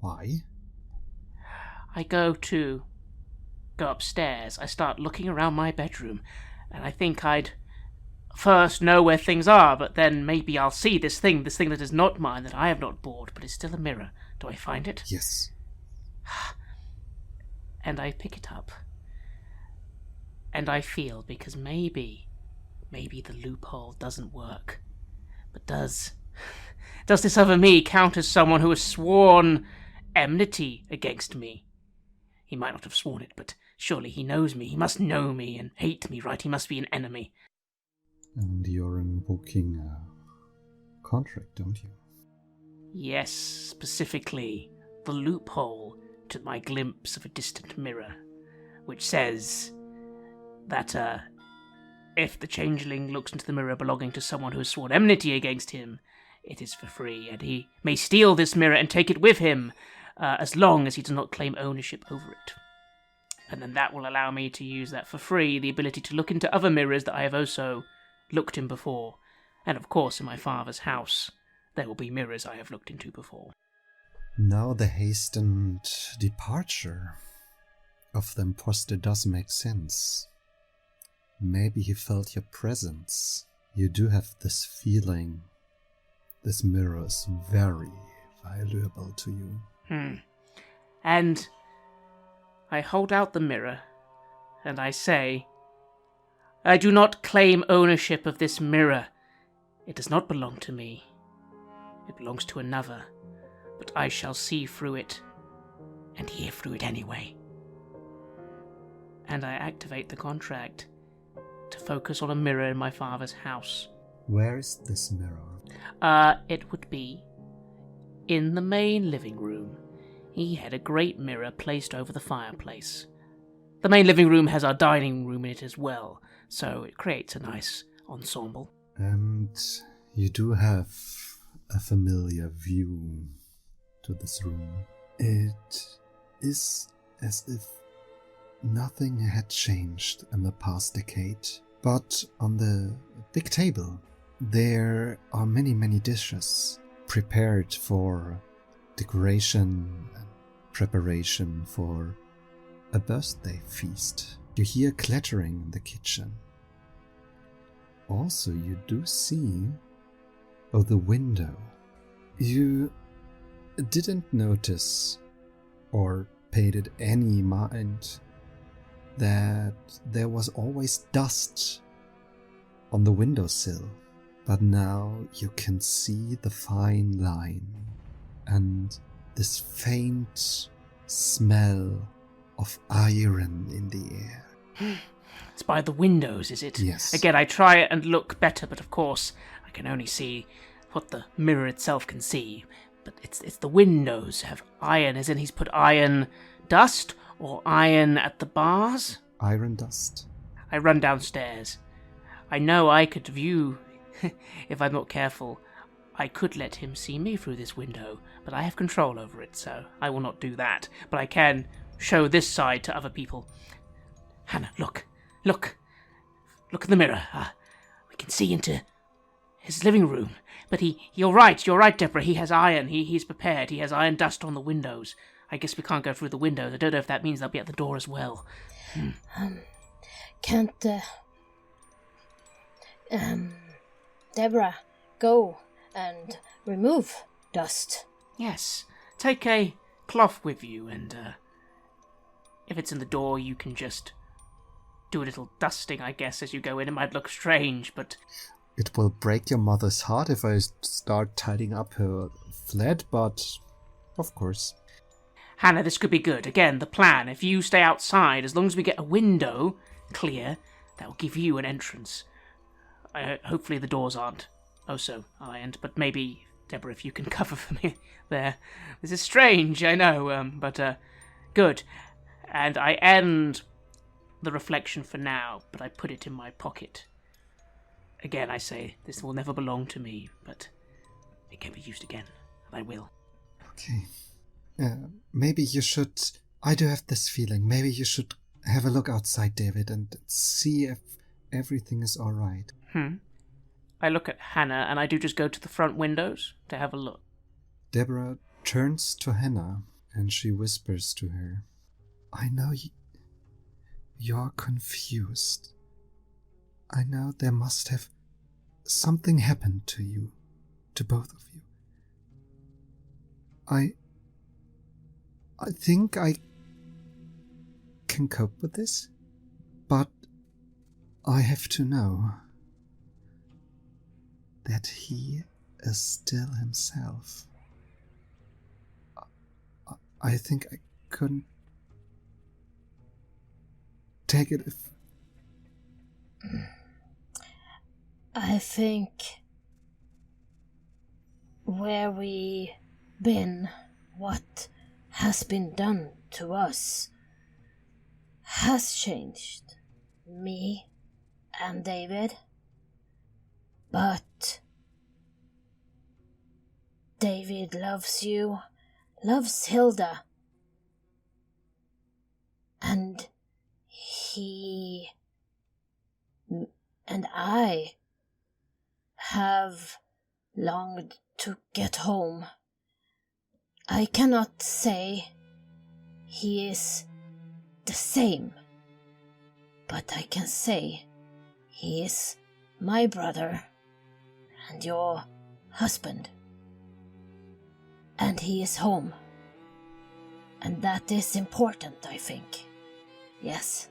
Why? I go upstairs. I start looking around my bedroom, and I think I'd first know where things are, but then maybe I'll see this thing that is not mine, that I have not bought, but is still a mirror. Do I find it? Yes. And I pick it up. And I feel, because maybe the loophole doesn't work. But does this other me count as someone who has sworn enmity against me? He might not have sworn it, but surely he knows me. He must know me and hate me, right? He must be an enemy. And you're invoking a contract, don't you? Yes, specifically the loophole to my glimpse of a distant mirror, which says that if the Changeling looks into the mirror belonging to someone who has sworn enmity against him, it is for free, and he may steal this mirror and take it with him, as long as he does not claim ownership over it. And then that will allow me to use that for free, the ability to look into other mirrors that I have also looked in before. And of course, in my father's house, there will be mirrors I have looked into before. Now the hastened departure of the impostor does make sense. Maybe he felt your presence. You do have this feeling. This mirror is very valuable to you. And I hold out the mirror, and I say, I do not claim ownership of this mirror. It does not belong to me. It belongs to another, but I shall see through it, and hear through it anyway. And I activate the contract to focus on a mirror in my father's house. Where is this mirror? It would be in the main living room. He had a great mirror placed over the fireplace. The main living room has our dining room in it as well, so it creates a nice ensemble. And you do have a familiar view to this room. It is as if nothing had changed in the past decade. But on the big table, there are many, many dishes prepared for decoration and preparation for a birthday feast. You hear clattering in the kitchen. Also, you do see the window. You didn't notice or paid it any mind that there was always dust on the windowsill, but now you can see the fine line and this faint smell of iron in the air. It's by the windows, is it? Yes. Again, I try and look better, but of course, I can only see what the mirror itself can see. But it's the windows have iron, as in he's put iron dust or iron at the bars? Iron dust. I run downstairs. I know I could view, if I'm not careful, I could let him see me through this window, but I have control over it, so I will not do that. But I can show this side to other people. Hannah, look in the mirror. We can see into his living room. But you're right, Deborah, he has iron, he's prepared, he has iron dust on the windows. I guess we can't go through the windows. I don't know if that means they'll be at the door as well. Can't, Deborah go and remove dust? Yes, take a cloth with you, and if it's in the door, you can just do a little dusting, I guess, as you go in. It might look strange, but... It will break your mother's heart if I start tidying up her flat, but of course. Hannah, this could be good. Again, the plan, if you stay outside, as long as we get a window clear, that will give you an entrance. Hopefully the doors aren't so ironed, but maybe, Deborah, if you can cover for me there. This is strange, I know, but good. And I end the reflection for now, but I put it in my pocket. Again, I say, this will never belong to me, but it can be used again, and I will. Okay. Maybe you should... I do have this feeling. Maybe you should have a look outside, David, and see if everything is alright. I look at Hannah, and I do just go to the front windows to have a look. Deborah turns to Hannah, and she whispers to her, I know you're confused. I know there must have something happened to you, to both of you. I think I can cope with this, but I have to know that he is still himself. I think I couldn't take it if... I think where we been, what has been done to us, has changed me and David. But David loves you, loves Hilda, and he and I have longed to get home. I cannot say he is the same, but I can say he is my brother and your husband, and he is home, and that is important, I think. Yes.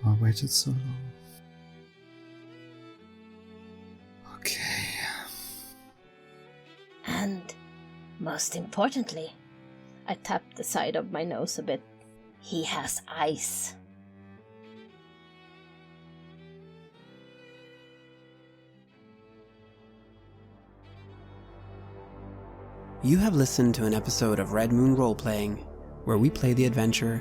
I waited so long. Okay. And most importantly, I tapped the side of my nose a bit. He has eyes. You have listened to an episode of Red Moon Roleplaying, where we play the adventure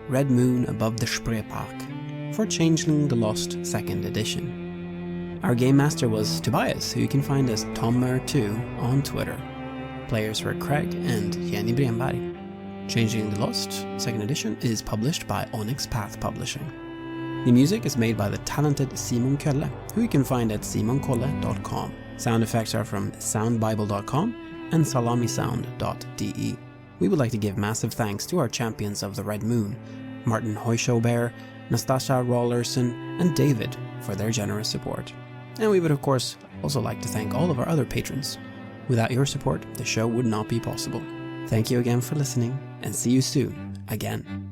Red Moon Above the Spreepark for Changeling the Lost 2nd edition. Our game master was Tobias, who you can find as Tommer2 on Twitter. Players were Craig and Jenny Bremberg. Changeling the Lost 2nd edition is published by Onyx Path Publishing. The music is made by the talented Simon Kölle, who you can find at simonkolle.com. Sound effects are from soundbible.com and salamisound.de. We would like to give massive thanks to our champions of the Red Moon, Martin Heuschober, Nastasia, Raulerson, and David for their generous support. And we would of course also like to thank all of our other patrons. Without your support, the show would not be possible. Thank you again for listening, and see you soon again.